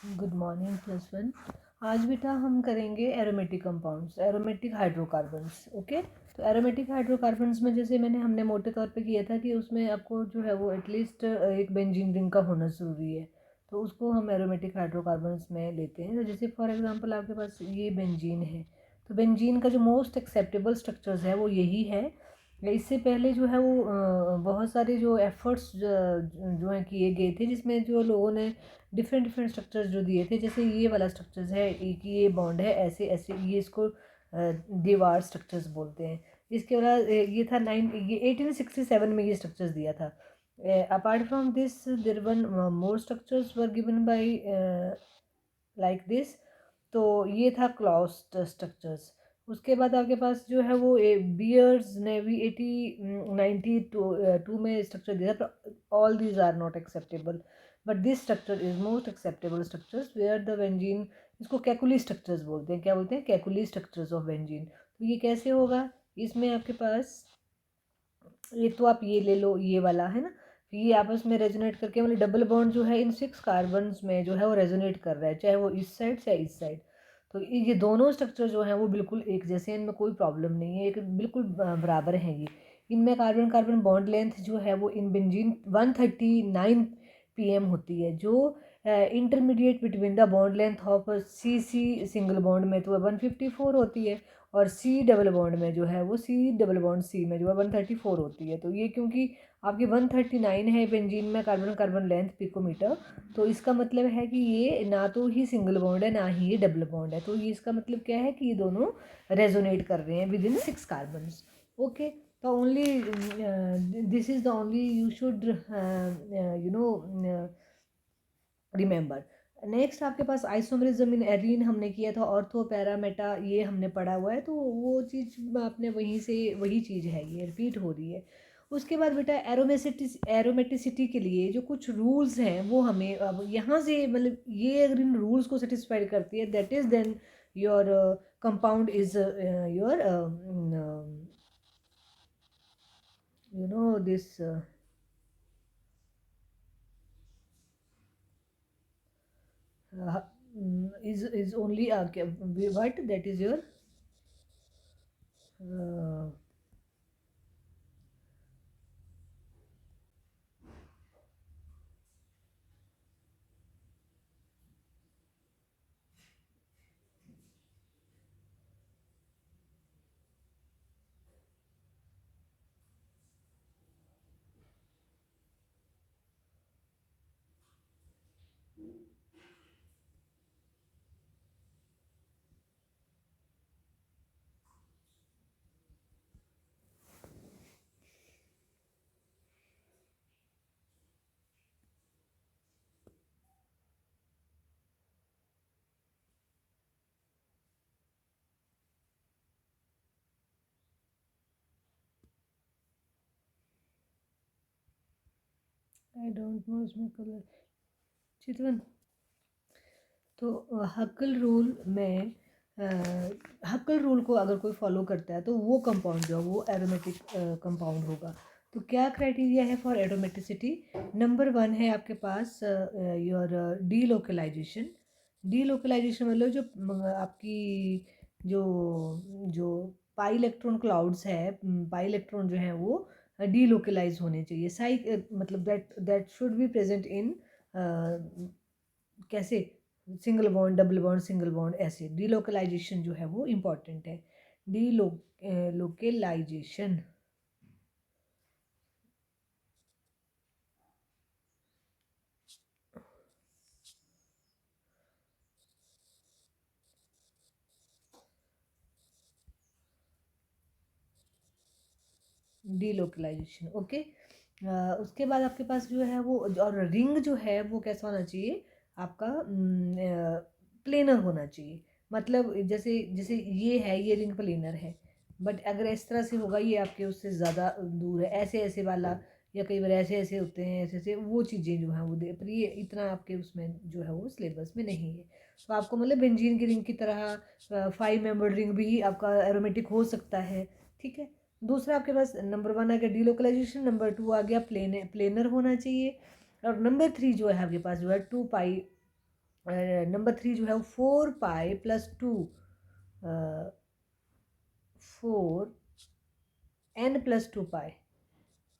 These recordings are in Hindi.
Good morning +1। आज बेटा हम करेंगे aromatic compounds, aromatic hydrocarbons. Okay, तो एरोमेटिक हाइड्रोकार्बन्स में जैसे हमने मोटे तौर पे किया था कि उसमें आपको जो है वो एटलीस्ट एक बेंजीन रिंग का होना ज़रूरी है, तो उसको हम एरोमेटिक हाइड्रोकार्बन्स में लेते हैं। तो जैसे फॉर एग्जांपल आपके पास ये बेंजीन है, तो बेंजीन का जो मोस्ट एक्सेप्टेबल स्ट्रक्चर्स है वो यही है। इससे पहले जो है वो बहुत सारे जो एफर्ट्स जो हैं किए गए थे, जिसमें जो लोगों ने डिफरेंट डिफरेंट स्ट्रक्चर्स जो दिए थे। जैसे ये वाला स्ट्रक्चर्स है, एक ये बॉन्ड है ऐसे ऐसे, ये इसको दीवार स्ट्रक्चर्स बोलते हैं। इसके बाद ये था 1867 में ये स्ट्रक्चर्स दिया था। Apart from this there one more structures were given by like this. तो ये था क्लॉस्ट स्ट्रक्चर्स। उसके बाद आपके पास जो है वो बियर्स ने भी 1892 में स्ट्रक्चर दिया था। All these are not acceptable, but this structure is most acceptable structures where the benzene. इसको कैकुली स्ट्रक्चर्स बोलते हैं। क्या बोलते हैं? Kekule structures of benzene. तो ये कैसे होगा? इसमें आपके पास एक तो आप ये ले लो, ये वाला है ना, ये आपस में रेजोनेट करके मतलब डबल बॉन्ड जो है इन 6 कार्बन्स में जो है वो रेजोनेट कर रहा है, चाहे वो इस साइड चाहे इस साइड। तो ये दोनों स्ट्रक्चर जो हैं वो बिल्कुल एक जैसे हैं, इनमें कोई प्रॉब्लम नहीं है, एक बिल्कुल बराबर हैं ये। इनमें कार्बन कार्बन बॉन्ड लेंथ जो है वो इन बेंजीन 139 pm होती है, जो intermediate between the bond length of C C single bond में तो 154 होती है, और सी डबल बॉन्ड में जो है वो सी डबल बॉन्ड सी में जो है 134 होती है। तो ये क्योंकि आपकी 139 है बेंजीन में कार्बन कार्बन लेंथ पिकोमीटर, तो इसका मतलब है कि ये ना तो ही सिंगल बॉन्ड है ना ही ये डबल बॉन्ड है। तो ये इसका मतलब क्या है कि ये दोनों रेजोनेट कर रहे हैं विद इन 6 कार्बन्स। ओके, तो only this is the only you should you know remember. Next आपके पास आइसोमरिज्म इन एरीन हमने किया था, ऑर्थो पैरा मेटा ये हमने पढ़ा हुआ है, तो वो चीज़ आपने वहीं से वही चीज़ है, ये रिपीट हो रही है। उसके बाद बेटा एरोमेटिसिटी के लिए जो कुछ रूल्स हैं वो हमें अब यहाँ से मतलब ये अगर इन रूल्स को सेटिस्फाई करती है, that is then your compound is your you know this is only what that is your I don't know इसमें कलर चितवन। तो हक्कल रूल में हक्कल रूल को अगर कोई फॉलो करता है तो वो कंपाउंड जो है वो एरोमेटिक कंपाउंड होगा। तो क्या क्राइटेरिया है फॉर एरोमेटिसिटी? नंबर 1 है आपके पास योर डीलोकलाइजेशन। डीलोकलाइजेशन मतलब जो आपकी जो जो पाई इलेक्ट्रॉन क्लाउड्स है, पाई इलेक्ट्रॉन जो है वो डीलोकलाइज होने चाहिए। मतलब that should be present in कैसे single bond double bond single bond, ऐसे डीलोकलाइजेशन जो है वो इम्पॉर्टेंट है। Delocalisation delocalisation okay. उसके बाद आपके पास जो है वो और रिंग जो है वो कैसा होना चाहिए आपका? प्लेनर होना चाहिए। मतलब जैसे जैसे ये है, ये रिंग प्लेनर है, बट अगर इस तरह से होगा ये आपके उससे ज़्यादा दूर है, ऐसे ऐसे वाला, या कई बार ऐसे ऐसे होते हैं, ऐसे ऐसे वो चीज़ें जो हैं वो दे, पर ये इतना आपके उसमें जो है वो सिलेबस में नहीं है। तो आपको मतलब बेंजीन की रिंग की तरह 5 मेंबर्ड रिंग भी आपका एरोमेटिक हो सकता है। ठीक है, दूसरा आपके पास नंबर 1 आ गया डीलोकलाइजेशन, नंबर 2 आ गया प्लेनर होना चाहिए, और नंबर 3 जो है आपके पास जो है 2 पाई नंबर 3 जो है वो 4 पाई + 2 4n + 2 पाई,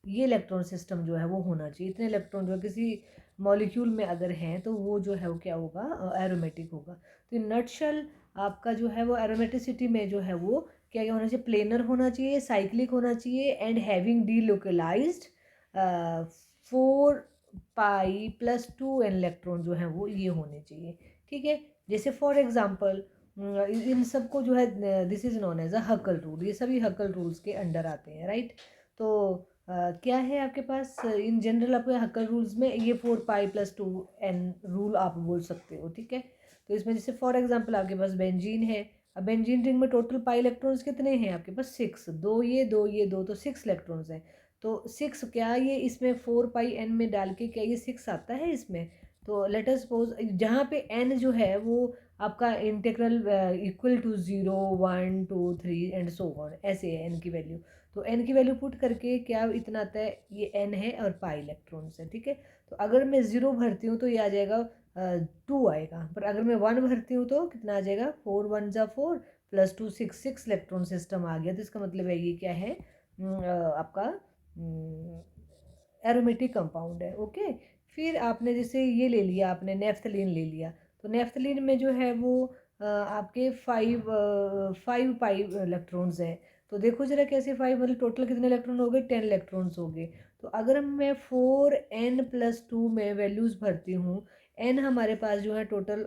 ये इलेक्ट्रॉन सिस्टम जो है वो होना चाहिए। इतने इलेक्ट्रॉन जो है किसी मॉलिक्यूल में अगर हैं तो वो जो है वो क्या होगा, एरोमेटिक होगा। तो इन नटशल आपका जो है वो एरोमेटिसिटी में जो है वो क्या क्या होना चाहिए, प्लेनर होना चाहिए, साइक्लिक होना चाहिए, and having delocalised 4 pi + 2 electron जो है वो ये होने चाहिए। ठीक है, जैसे फॉर एग्जांपल इन सबको जो है this is known as a Huckel rule, ये सभी हकल रूल्स के अंडर आते हैं, राइट। तो क्या है आपके पास इन जनरल आपके हकल रूल्स में ये 4 पाई + 2 रूल आप बोल सकते हो, ठीक है। तो इसमें जैसे फॉर एग्जांपल आपके पास बेंजीन है। अब बेंजीन रिंग में टोटल पाई इलेक्ट्रॉन्स कितने हैं आपके पास, 6, दो ये दो ये दो, तो 6 इलेक्ट्रॉन्स हैं। तो 6 क्या ये इसमें 4 पाई n में डाल के क्या ये 6 आता है इसमें। तो लेट अस सपोज जहाँ पे n जो है वो आपका integral equal to 0 1 2 3 and so on, ऐसे है n की वैल्यू। तो n की वैल्यू पुट करके क्या इतना आता है, ये n है और पाई इलेक्ट्रॉन्स है, ठीक है। तो अगर मैं 0 भरती हूँ तो ये आ जाएगा 2 आएगा, पर अगर मैं 1 भरती हूँ तो कितना आ जाएगा, 4 1 जा 4 +2 6 इलेक्ट्रॉन सिस्टम आ गया। तो इसका मतलब है ये क्या है, आपका एरोमेटिक कंपाउंड है, ओके। फिर आपने जैसे ये ले लिया, आपने नेफ्थलीन ले लिया। तो नेफ्थलीन में जो है वो आपके 5 पाई इलेक्ट्रॉन्स हैं। तो देखो जरा कैसे 5, मतलब टोटल कितने इलेक्ट्रॉन हो गए, 10 इलेक्ट्रॉन्स हो गए। तो अगर मैं 4n + 2 में वैल्यूज़ भरती हूँ, n हमारे पास जो है टोटल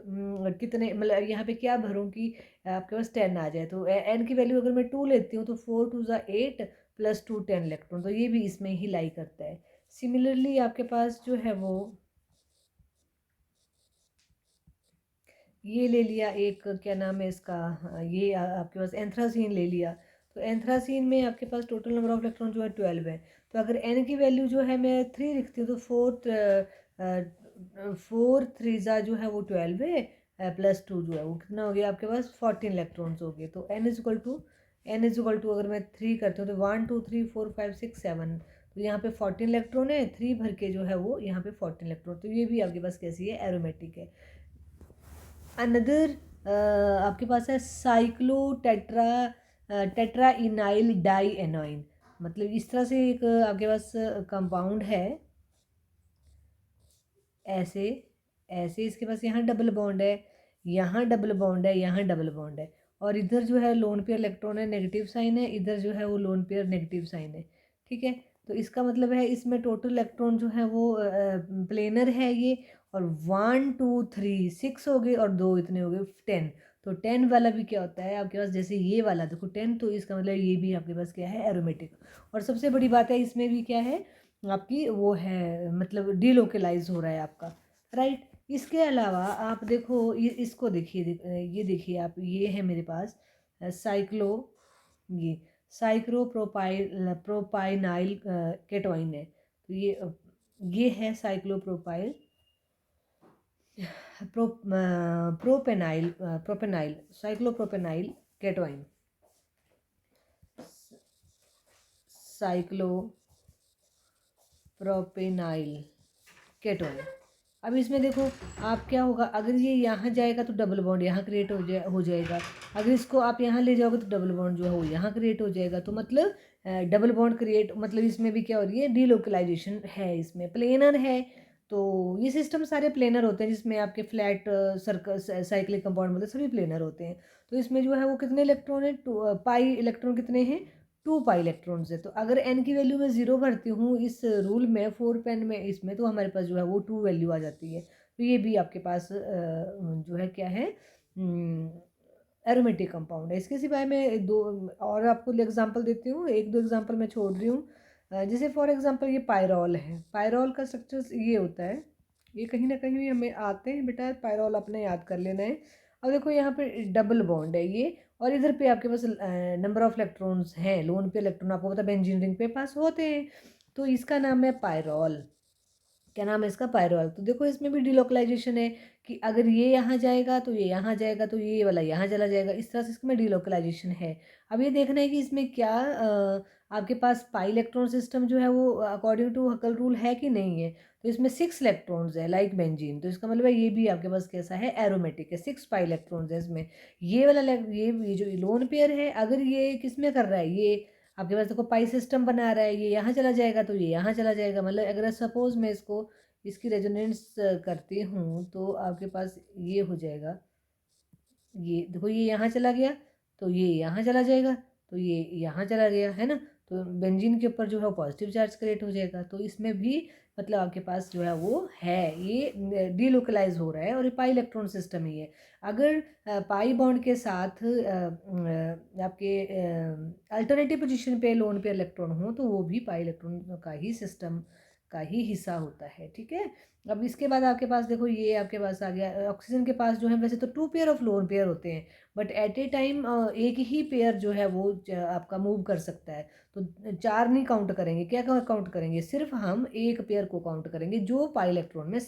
कितने, मतलब यहाँ पे क्या भरूँ कि आपके पास 10 आ जाए। तो n की वैल्यू अगर मैं 2 लेती हूँ तो 4 2 ज़ा 8 +2 10 इलेक्ट्रॉन, तो ये भी इसमें ही लाई करता है। सिमिलरली आपके पास जो है वो ये ले लिया, एक क्या नाम है इसका, ये आपके पास एंथ्रासीन ले लिया। तो एंथ्रासीन में आपके पास टोटल नंबर ऑफ इलेक्ट्रॉन जो है 12 है। तो अगर n की वैल्यू जो है मैं 3 लिखती हूँ तो 4 3 जो है वो 12 है, +2 जो है वो कितना हो गया आपके पास 14 इलेक्ट्रॉन्स हो गए। तो n इज इक्वल टू अगर मैं 3 करती हूँ तो 1 2 3 4 5 6 7, तो यहाँ पे 14 इलेक्ट्रॉन है, 3 भर के जो है वो यहाँ पे 14 इलेक्ट्रॉन। तो ये भी आपके पास कैसी है, एरोमेटिक है। अनदर आपके पास है साइक्लो टेट्रा इनाइल डाई एनोइन, मतलब इस तरह से एक आपके पास कंपाउंड है, ऐसे ऐसे इसके पास यहाँ डबल बॉन्ड है, यहाँ डबल बॉन्ड है, यहाँ डबल बॉन्ड है, और इधर जो है लोन पेयर इलेक्ट्रॉन है, नेगेटिव साइन है, इधर जो है वो लोन पेयर नेगेटिव साइन है, ठीक है। तो इसका मतलब है इसमें टोटल इलेक्ट्रॉन जो है वो प्लेनर है ये, और 1 2 3 6 हो गए और 2 इतने हो गए 10। तो 10 वाला भी क्या होता है आपके पास, जैसे ये वाला देखो 10, तो इसका मतलब ये भी आपके पास क्या है, एरोमेटिक। और सबसे बड़ी बात है इसमें भी क्या है आपकी, वो है मतलब डीलोकलाइज हो रहा है आपका, राइट। इसके अलावा आप देखो इसको देखिए, ये देखिए आप, ये है मेरे पास साइक्लो ये साइक्लोप्रोपाइनाइल केटोइन है। तो ये है साइक्लोप्रोपाइल प्रोपेनाइल साइक्लोप्रोपेनाइल केटोइन, साइक्लोप्रोपेनाइल केटोइन। अब इसमें देखो आप क्या होगा, अगर ये यहाँ जाएगा तो डबल बॉन्ड यहाँ क्रिएट हो जाएगा, अगर इसको आप यहाँ ले जाओगे तो डबल बॉन्ड जो है वो यहाँ क्रिएट हो जाएगा। तो मतलब डबल बॉन्ड क्रिएट, मतलब इसमें भी क्या हो रही है, डीलोकलाइजेशन है, इसमें प्लेनर है। तो ये सिस्टम सारे प्लेनर होते हैं, जिसमें आपके फ्लैट सर्कल साइक्लिक कंपाउंड मतलब सभी प्लेनर होते हैं। तो इसमें जो है वो कितने इलेक्ट्रॉन है, पाई इलेक्ट्रॉन कितने हैं, 2 पाई इलेक्ट्रॉन्स है। तो अगर n की वैल्यू मैं 0 भरती हूँ इस रूल में, 4 पेन में इसमें, तो हमारे पास जो है वो 2 वैल्यू आ जाती है। तो ये भी आपके पास जो है क्या है, एरोमेटिक कंपाउंड है। इसके सिवाय मैं दो और आपको एग्जांपल देती हूँ, एक दो एग्जांपल मैं छोड़ रही हूँ। जैसे फॉर एग्जांपल ये पायरॉल है, पायरॉल का स्ट्रक्चर ये होता है, ये कहीं ना कहीं भी हमें आते हैं बेटा, पायरॉल अपने याद कर लेना है। अब देखो यहाँ पे डबल बॉन्ड है ये, और इधर पे आपके पास नंबर ऑफ इलेक्ट्रॉन्स हैं, लोन पे इलेक्ट्रॉन आपको पता है बेंजीन रिंग पे पास होते हैं। तो इसका नाम है पायरॉल, क्या नाम है इसका, पायरोल। तो देखो इसमें भी डिलोकलाइजेशन है कि अगर ये यहाँ जाएगा तो ये यहाँ जाएगा, तो ये वाला यहाँ चला जाएगा, इस तरह से इसमें डिलोकलाइजेशन है। अब ये देखना है कि इसमें क्या आपके पास पाई इलेक्ट्रॉन सिस्टम जो है वो अकॉर्डिंग टू हकल रूल है कि नहीं है। तो इसमें 6 इलेक्ट्रॉन्स है लाइक बेंजीन, तो इसका मतलब है ये भी आपके पास कैसा है, एरोमेटिक है, 6 पाई इलेक्ट्रॉन्स है इसमें। ये वाला ये जो लोन पेयर है, अगर ये किस में कर रहा है, ये आपके पास देखो पाई सिस्टम बना रहा है, ये यहाँ चला जाएगा तो ये यहाँ चला जाएगा। मतलब अगर सपोज मैं इसकी रेजोनेंस करती हूँ तो आपके पास ये हो जाएगा, ये देखो ये यहाँ चला गया तो ये यहाँ चला जाएगा, तो ये यहाँ चला गया, है ना। तो बेंजीन के ऊपर जो है पॉजिटिव चार्ज क्रिएट हो जाएगा। तो इसमें भी मतलब आपके पास जो है वो है, ये डीलोकलाइज हो रहा है और ये पाई इलेक्ट्रॉन सिस्टम ही है। अगर पाई बॉन्ड के साथ आपके अल्टरनेटिव पोजीशन पे लोन पे इलेक्ट्रॉन हो तो वो भी पाई इलेक्ट्रॉन का ही सिस्टम का ही हिस्सा होता है, ठीक है। अब इसके बाद आपके पास देखो ये आपके पास आ गया, ऑक्सीजन के पास जो है वैसे तो 2 पेयर ऑफ लोन पेयर होते हैं, बट एट ए टाइम एक ही पेयर जो है वो आपका मूव कर सकता है। तो 4 नहीं काउंट करेंगे, क्या काउंट करेंगे, सिर्फ हम एक पेयर को काउंट करेंगे जो पाई इलेक्ट्रॉन में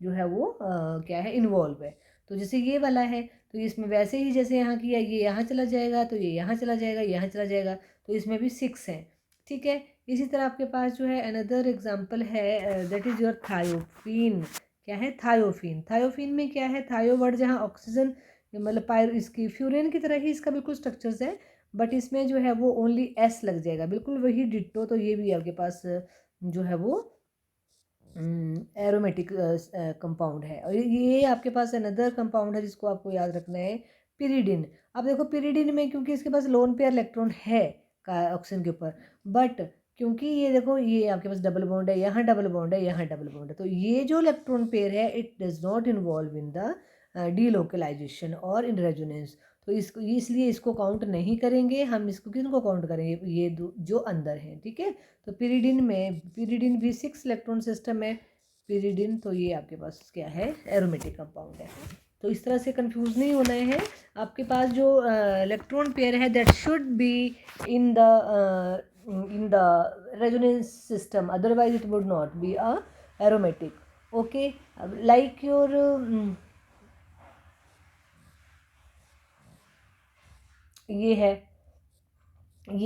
जो है वो क्या है, इन्वॉल्व है। तो जैसे ये वाला है तो इसमें वैसे ही जैसे यहाँ किया, ये यहाँ चला जाएगा तो ये यहाँ चला जाएगा, यहाँ चला जाएगा, तो इसमें भी 6 हैं, ठीक है। इसी तरह आपके पास जो है अनदर एग्जांपल है, दैट इज़ योर थायोफीन। क्या है, थायोफीन। थायोफीन में क्या है, थायो वर्ड जहाँ ऑक्सीजन मतलब पायर इसकी फ्यूरेन की तरह ही इसका बिल्कुल स्ट्रक्चर्स है, बट इसमें जो है वो ओनली एस लग जाएगा, बिल्कुल वही डिट्टो। तो ये भी आपके पास जो है वो एरोमेटिक कंपाउंड है। और ये आपके पास अनदर कंपाउंड है जिसको आपको याद रखना है, पिरिडिन। अब देखो पिरिडिन में क्योंकि इसके पास लोन पेयर इलेक्ट्रॉन है का ऑक्सीजन के ऊपर, बट क्योंकि ये देखो ये आपके पास डबल बॉन्ड है, यहाँ डबल बॉन्ड है, यहाँ डबल बॉन्ड है, तो ये जो इलेक्ट्रॉन पेयर है it does not involve in the delocalisation और इन रेजोनेंस। तो इसको इसलिए इसको काउंट नहीं करेंगे हम, इसको किनको काउंट करेंगे, ये जो अंदर हैं, ठीक है। तो पिरिडिन भी 6 इलेक्ट्रॉन सिस्टम है पिरिडिन, तो ये आपके पास क्या है, एरोमेटिक कंपाउंड है। तो इस तरह से कंफ्यूज नहीं होना है। आपके पास जो इलेक्ट्रॉन पेयर है that should be in the resonance system, otherwise it would not be a aromatic. Okay, like your ये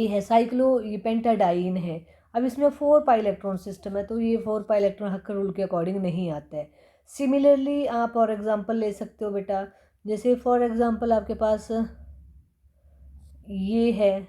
है साइक्लो, ये पेंटाडाइन है। अब इसमें 4 पाई इलेक्ट्रॉन सिस्टम है, तो ये 4 पाई इलेक्ट्रॉन हक्कर रूल के अकॉर्डिंग नहीं आता है। सिमिलरली आप और एग्जांपल ले सकते हो बेटा, जैसे फॉर एग्जांपल आपके पास ये है,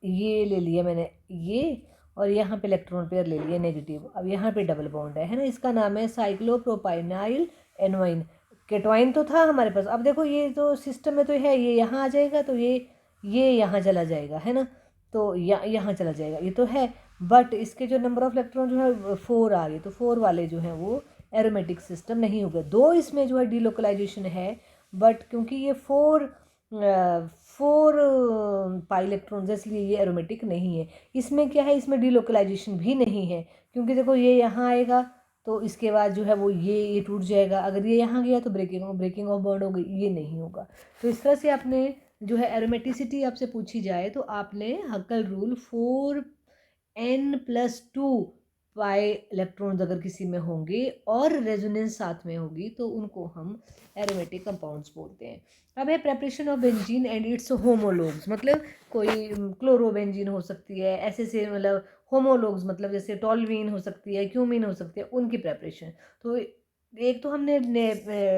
ये ले लिया मैंने ये, और यहाँ पे इलेक्ट्रॉन पेयर ले लिया नेगेटिव। अब यहाँ पे डबल बॉन्ड है ना, इसका नाम है साइक्लोप्रोपाइनाइल एनवाइन। केटवाइन तो था हमारे पास, अब देखो ये तो सिस्टम में तो है, ये यहाँ आ जाएगा तो ये यहाँ चला जाएगा, है ना। तो यहाँ चला जाएगा, ये तो है, बट इसके जो नंबर ऑफ इलेक्ट्रॉन जो है 4 आ गए, तो 4 वाले जो हैं वो एरोमेटिक सिस्टम नहीं हो गए। 2 इसमें जो है डीलोकलाइजेशन है, बट क्योंकि ये 4 पाई इलेक्ट्रॉन्स, इसलिए ये एरोमेटिक नहीं है। इसमें क्या है, इसमें डीलोकलाइजेशन भी नहीं है, क्योंकि देखो ये यहाँ आएगा तो इसके बाद जो है वो ये टूट जाएगा, अगर ये यहाँ गया तो ब्रेकिंग ऑफ बॉन्ड हो गई, ये नहीं होगा। तो इस तरह से आपने जो है एरोमेटिसिटी आपसे पूछी जाए तो आपने हक्कल रूल 4n+2 पाई इलेक्ट्रॉन्स अगर किसी में होंगे और रेजोनेंस साथ में होगी तो उनको हम एरोमेटिक कंपाउंड्स बोलते हैं। अब है preparation of benzene and its homologues, मतलब कोई क्लोरोबेंजीन हो सकती है, ऐसे से मतलब होमोलोग्स मतलब जैसे टॉल्वीन हो सकती है, क्यूमीन हो सकती है, उनकी प्रेपरेशन। तो एक तो हमने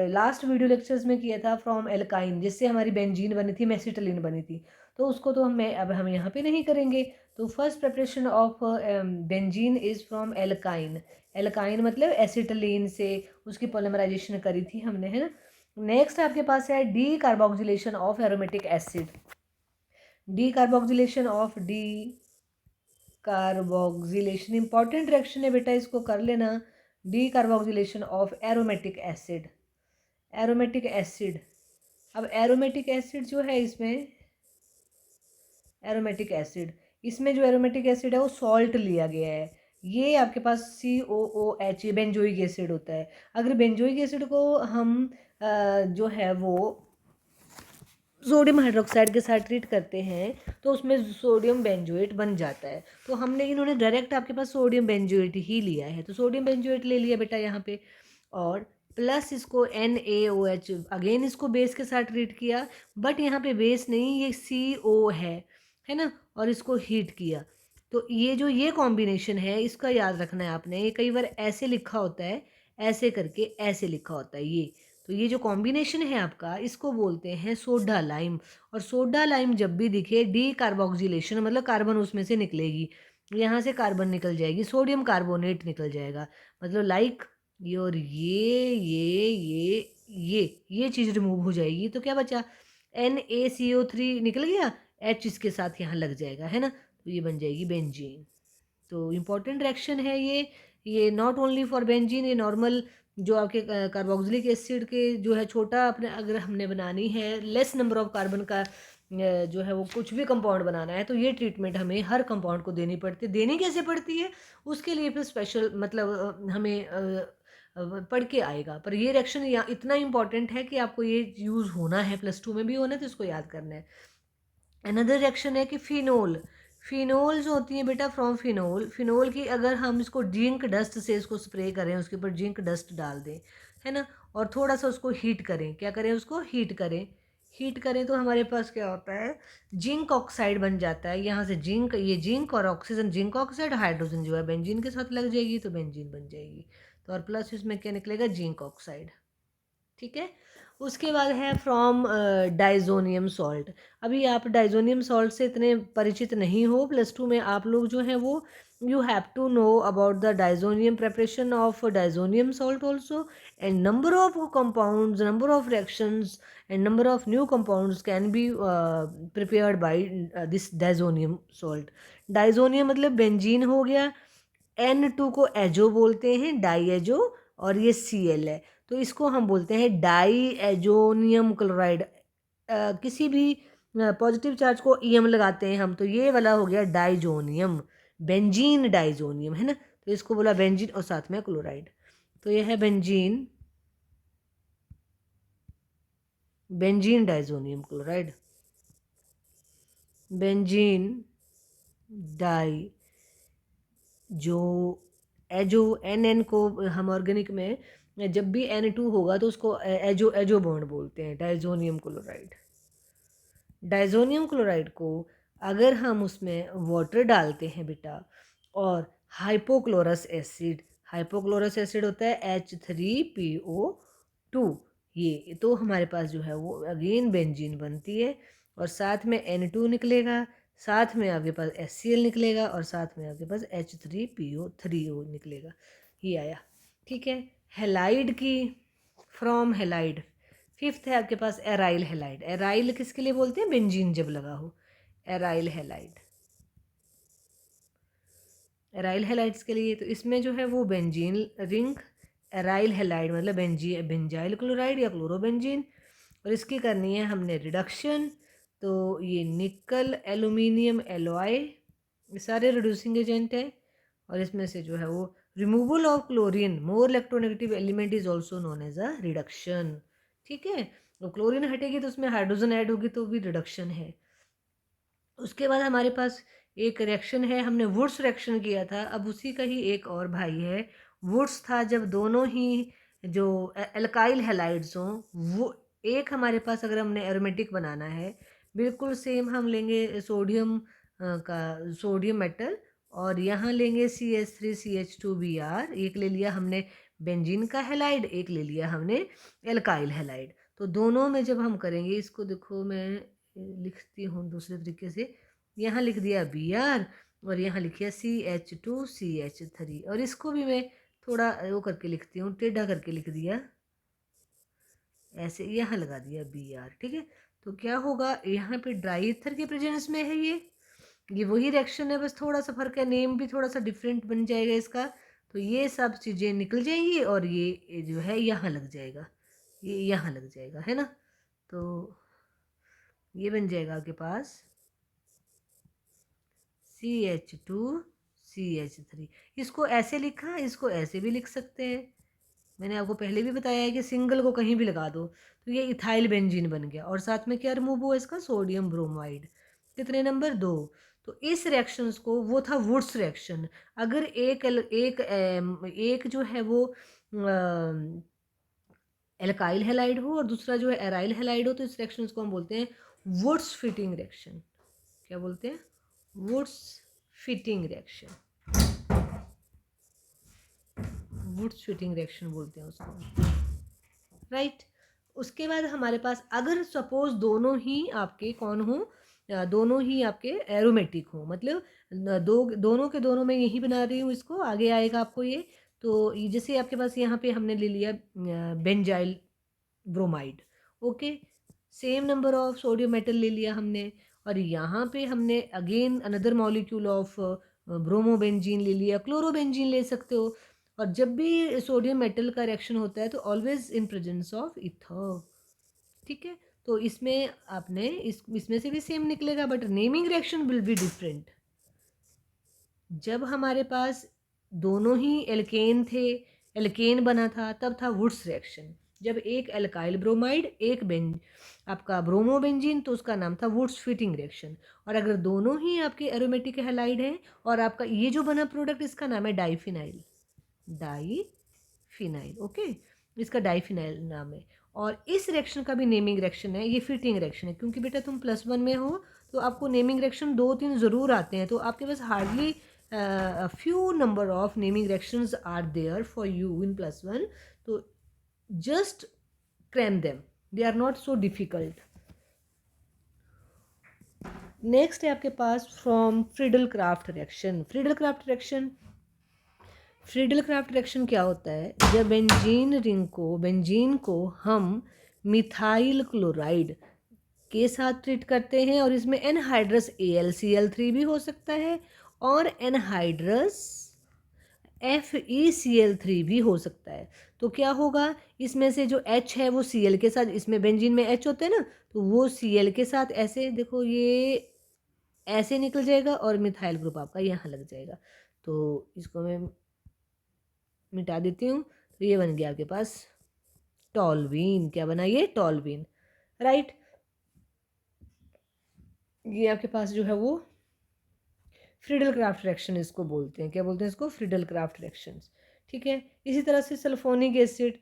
लास्ट वीडियो लेक्चर्स में किया था फ्रॉम एल्काइन, जिससे हमारी बेंजीन बनी थी, मेसिटिलीन बनी थी, तो उसको तो हम यहाँ पे नहीं करेंगे। तो first preparation of benzene is from alkyne. Alkyne मतलब एसिटिलीन से उसकी पॉलीमराइजेशन करी थी हमने, है ना। नेक्स्ट आपके पास है D carboxylation of aromatic acid. D carboxylation important reaction है बेटा, इसको कर लेना। D carboxylation of aromatic acid. Aromatic acid, अब एरोमेटिक एसिड जो है इसमें जो एरोमेटिक एसिड है वो सॉल्ट लिया गया है। ये आपके पास COOH बेंजोइक एसिड होता है। अगर बेंजोइक एसिड को हम जो है वो सोडियम हाइड्रोक्साइड के साथ ट्रीट करते हैं तो उसमें सोडियम बेंजोएट बन जाता है। तो हमने इन्होंने डायरेक्ट आपके पास सोडियम बेंजोएट ही लिया है, तो सोडियम बेंजोएट ले लिया बेटा यहाँ पे, और प्लस इसको NaOH अगेन इसको बेस के साथ ट्रीट किया, बट यहाँ पे बेस नहीं, ये CO है ना, और इसको हीट किया। तो ये जो ये कॉम्बिनेशन है इसका याद रखना है आपने, ये कई बार ऐसे लिखा होता है, ऐसे करके ऐसे लिखा होता है ये। तो ये जो कॉम्बिनेशन है आपका, इसको बोलते हैं सोडा लाइम। और सोडा लाइम जब भी दिखे, डी कार्बोक्सिलेशन मतलब कार्बन उसमें से निकलेगी, यहाँ से कार्बन निकल जाएगी, सोडियम कार्बोनेट निकल जाएगा, मतलब लाइक ये, और ये चीज़ रिमूव हो जाएगी, तो क्या बचा, NaCO3 निकल गया, H इसके साथ यहाँ लग जाएगा, है ना, तो ये बन जाएगी बेंजीन। तो इम्पॉर्टेंट रिएक्शन है ये नॉट ओनली फॉर बेंजीन, ये नॉर्मल जो आपके कार्बोक्सिलिक एसिड के जो है छोटा अपने अगर हमने बनानी है लेस नंबर ऑफ कार्बन का जो है वो कुछ भी कंपाउंड बनाना है, तो ये ट्रीटमेंट हमें हर कंपाउंड को देनी पड़ती है। देनी कैसे पड़ती है उसके लिए फिर स्पेशल मतलब हमें पढ़ के आएगा, पर ये रिएक्शन इतना इंपॉर्टेंट है कि आपको ये यूज़ होना है, +2 में भी होना है, तो इसको याद करना है। अनदर रिएक्शन है कि फिनोल, फिनोल जो होती है बेटा फ्रॉम फिनोल की अगर हम इसको जिंक डस्ट से इसको स्प्रे करें, उसके ऊपर जिंक डस्ट डाल दें, है ना, और थोड़ा सा उसको हीट करें, क्या करें, उसको हीट करें तो हमारे पास क्या होता है, जिंक ऑक्साइड बन जाता है। यहाँ से जिंक, ये जिंक और ऑक्सीजन, जिंक ऑक्साइड, हाइड्रोजन जो है बेंजीन के साथ लग जाएगी तो बेंजीन बन जाएगी। तो और प्लस इसमें क्या निकलेगा, जिंक ऑक्साइड, ठीक है। उसके बाद है फ्रॉम डाइजोनियम सॉल्ट। अभी आप डाइजोनियम सॉल्ट से इतने परिचित नहीं हो, +2 में आप लोग जो हैं वो you have to know about the diazonium preparation of diazonium salt also, and number of compounds, number of reactions and number of new compounds can be prepared by this diazonium salt. Diazonium मतलब बेंजीन हो गया, N2 को एजो बोलते हैं, डाई एजो, और ये Cl है, तो इसको हम बोलते हैं डाई एजोनियम क्लोराइड। किसी भी पॉजिटिव चार्ज को EM लगाते हैं हम, तो ये वाला हो गया डाइजोनियम, बेंजीन डाइजोनियम, है ना, तो इसको बोला बेंजीन और साथ में क्लोराइड, तो ये है benzene, benzene diazonium chloride, benzene di जो एजो, NN को हम ऑर्गेनिक में जब भी N2 होगा तो उसको एजो बॉन्ड बोलते हैं, डाइजोनियम क्लोराइड। डाइजोनियम क्लोराइड को अगर हम उसमें वाटर डालते हैं बेटा, और हाइपोक्लोरस एसिड होता है H3PO2, ये तो हमारे पास जो है वो अगेन बेंजीन बनती है, और साथ में N2 निकलेगा, साथ में आपके पास HCl निकलेगा, और साथ में आपके पास H3PO3O निकलेगा, ये आया, ठीक है। हेलाइड की, फ्रॉम हेलाइड, फिफ्थ है आपके पास एराइल हेलाइड। एराइल किसके लिए बोलते हैं, बेंजीन जब लगा हो, एराइल हेलाइड, एराइल हेलाइड्स के लिए, तो इसमें जो है वो बेंजीन रिंग, एराइल हेलाइड मतलब बेंजाइल क्लोराइड या क्लोरोबेंजीन, और इसकी करनी है हमने रिडक्शन, तो ये निकल एल्यूमिनियम एलॉय, ये सारे रिड्यूसिंग एजेंट है, और इसमें से जो है वो removal of chlorine more electronegative element is also known as a reduction, ठीक है। तो क्लोरीन हटेगी तो उसमें हाइड्रोजन ऐड होगी, तो भी रिडक्शन है। उसके बाद हमारे पास एक रिएक्शन है, हमने वुड्स रिएक्शन किया था, अब उसी का ही एक और भाई है वुड्स था, जब दोनों ही जो एल्काइल हैलाइड्स हों, वो एक हमारे पास अगर हमने एरोमेटिक बनाना है, बिल्कुल सेम हम लेंगे सोडियम का सोडियम मेटल, और यहाँ लेंगे CH3CH2Br, एक ले लिया हमने बेंजीन का हैलाइड, एक ले लिया हमने एल्काइल हैलाइड, तो दोनों में जब हम करेंगे इसको, देखो मैं लिखती हूँ दूसरे तरीके से, यहाँ लिख दिया Br, और यहाँ लिखिए CH2CH3, और इसको भी मैं थोड़ा वो करके लिखती हूँ, टेढ़ा करके लिख दिया, ऐसे यहाँ लगा दिया Br, ठीक है। तो क्या होगा, यहाँ पे ड्राई ईथर के प्रेजेंस में है ये वही रिएक्शन है, बस थोड़ा सा फर्क है, नेम भी थोड़ा सा डिफरेंट बन जाएगा इसका, तो ये सब चीज़ें निकल जाएंगी, और ये जो है यहाँ लग जाएगा, ये यहाँ लग जाएगा, है ना, तो ये बन जाएगा आपके पास CH2CH3, इसको ऐसे लिखा, इसको ऐसे भी लिख सकते हैं, मैंने आपको पहले भी बताया है कि सिंगल को कहीं भी लगा दो तो ये इथाइल बेंजीन बन गया, और साथ में क्या रिमूव हुआ इसका, सोडियम ब्रोमाइड। कितने नंबर, 2। तो इस रिएक्शंस को, वो था वुड्स रिएक्शन। अगर एक जो है वो एल्काइल हैलाइड हो और दूसरा जो है एराइल हैलाइड हो, तो इस रिएक्शन को हम बोलते हैं वुड्स फिटिंग रिएक्शन। क्या बोलते हैं, Wurtz Fittig reaction, Wurtz Fittig reaction बोलते हैं उसको, राइट। उसके बाद हमारे पास अगर सपोज दोनों ही आपके कौन हो, दोनों ही आपके एरोमेटिक हो, मतलब दोनों के दोनों मैं यही बना रही हूँ, इसको आगे आएगा आपको ये। तो जैसे आपके पास यहाँ पे हमने ले लिया benzyl bromide, okay, same number of sodium metal ले लिया हमने, और यहाँ पे हमने again another molecule of bromobenzene ले लिया, क्लोरोबेंजीन ले सकते हो। और जब भी सोडियम मेटल का रिएक्शन होता है तो always in presence of ether, ठीक है। तो इसमें आपने इसमें से भी सेम निकलेगा, but naming reaction will be different. जब हमारे पास दोनों ही एल्केन थे, एल्केन बना था, तब था वुड्स रिएक्शन। जब एक एल्काइल ब्रोमाइड, एक आपका ब्रोमोबेंजीन, तो उसका नाम था वुड्स फिटिंग रिएक्शन। और अगर दोनों ही आपके एरोमेटिक हैलाइड हैं और आपका ये जो बना प्रोडक्ट, इसका नाम है डाइफिनाइल, डाइफिनाइल, ओके, इसका डाइफिनाइल नाम है। और इस रिएक्शन का भी नेमिंग रिएक्शन है, ये फिटिंग रिएक्शन है, क्योंकि बेटा तुम +1 में हो तो आपको नेमिंग रिएक्शन 2-3 ज़रूर आते हैं, तो आपके पास hardly few number of naming reactions are there for you in +1, तो just cram them, they are not so difficult. Next है आपके पास from Friedel Crafts reaction. Friedel Crafts reaction, Friedel Crafts reaction क्या होता है, जब बेंजीन को हम मिथाइल क्लोराइड के साथ ट्रीट करते हैं, और इसमें एनहाइड्रस AlCl3 भी हो सकता है और एनहाइड्रस FeCl3 भी हो सकता है। तो क्या होगा, इसमें से जो H है वो Cl के साथ, इसमें बेंजीन में H होते हैं ना, तो वो Cl के साथ ऐसे देखो ये ऐसे निकल जाएगा और मिथाइल ग्रुप आपका यहाँ लग जाएगा। तो इसको मैं मिटा देती हूँ, तो ये बन गया आपके पास टॉल्वीन। क्या बना ये, टॉल्वीन, राइट। ये आपके पास जो है वो फ्रीडल क्राफ्ट रिएक्शन इसको बोलते हैं। क्या बोलते हैं इसको, फ्रीडल क्राफ्ट रिएक्शंस, ठीक है। इसी तरह से सल्फोनिक एसिड,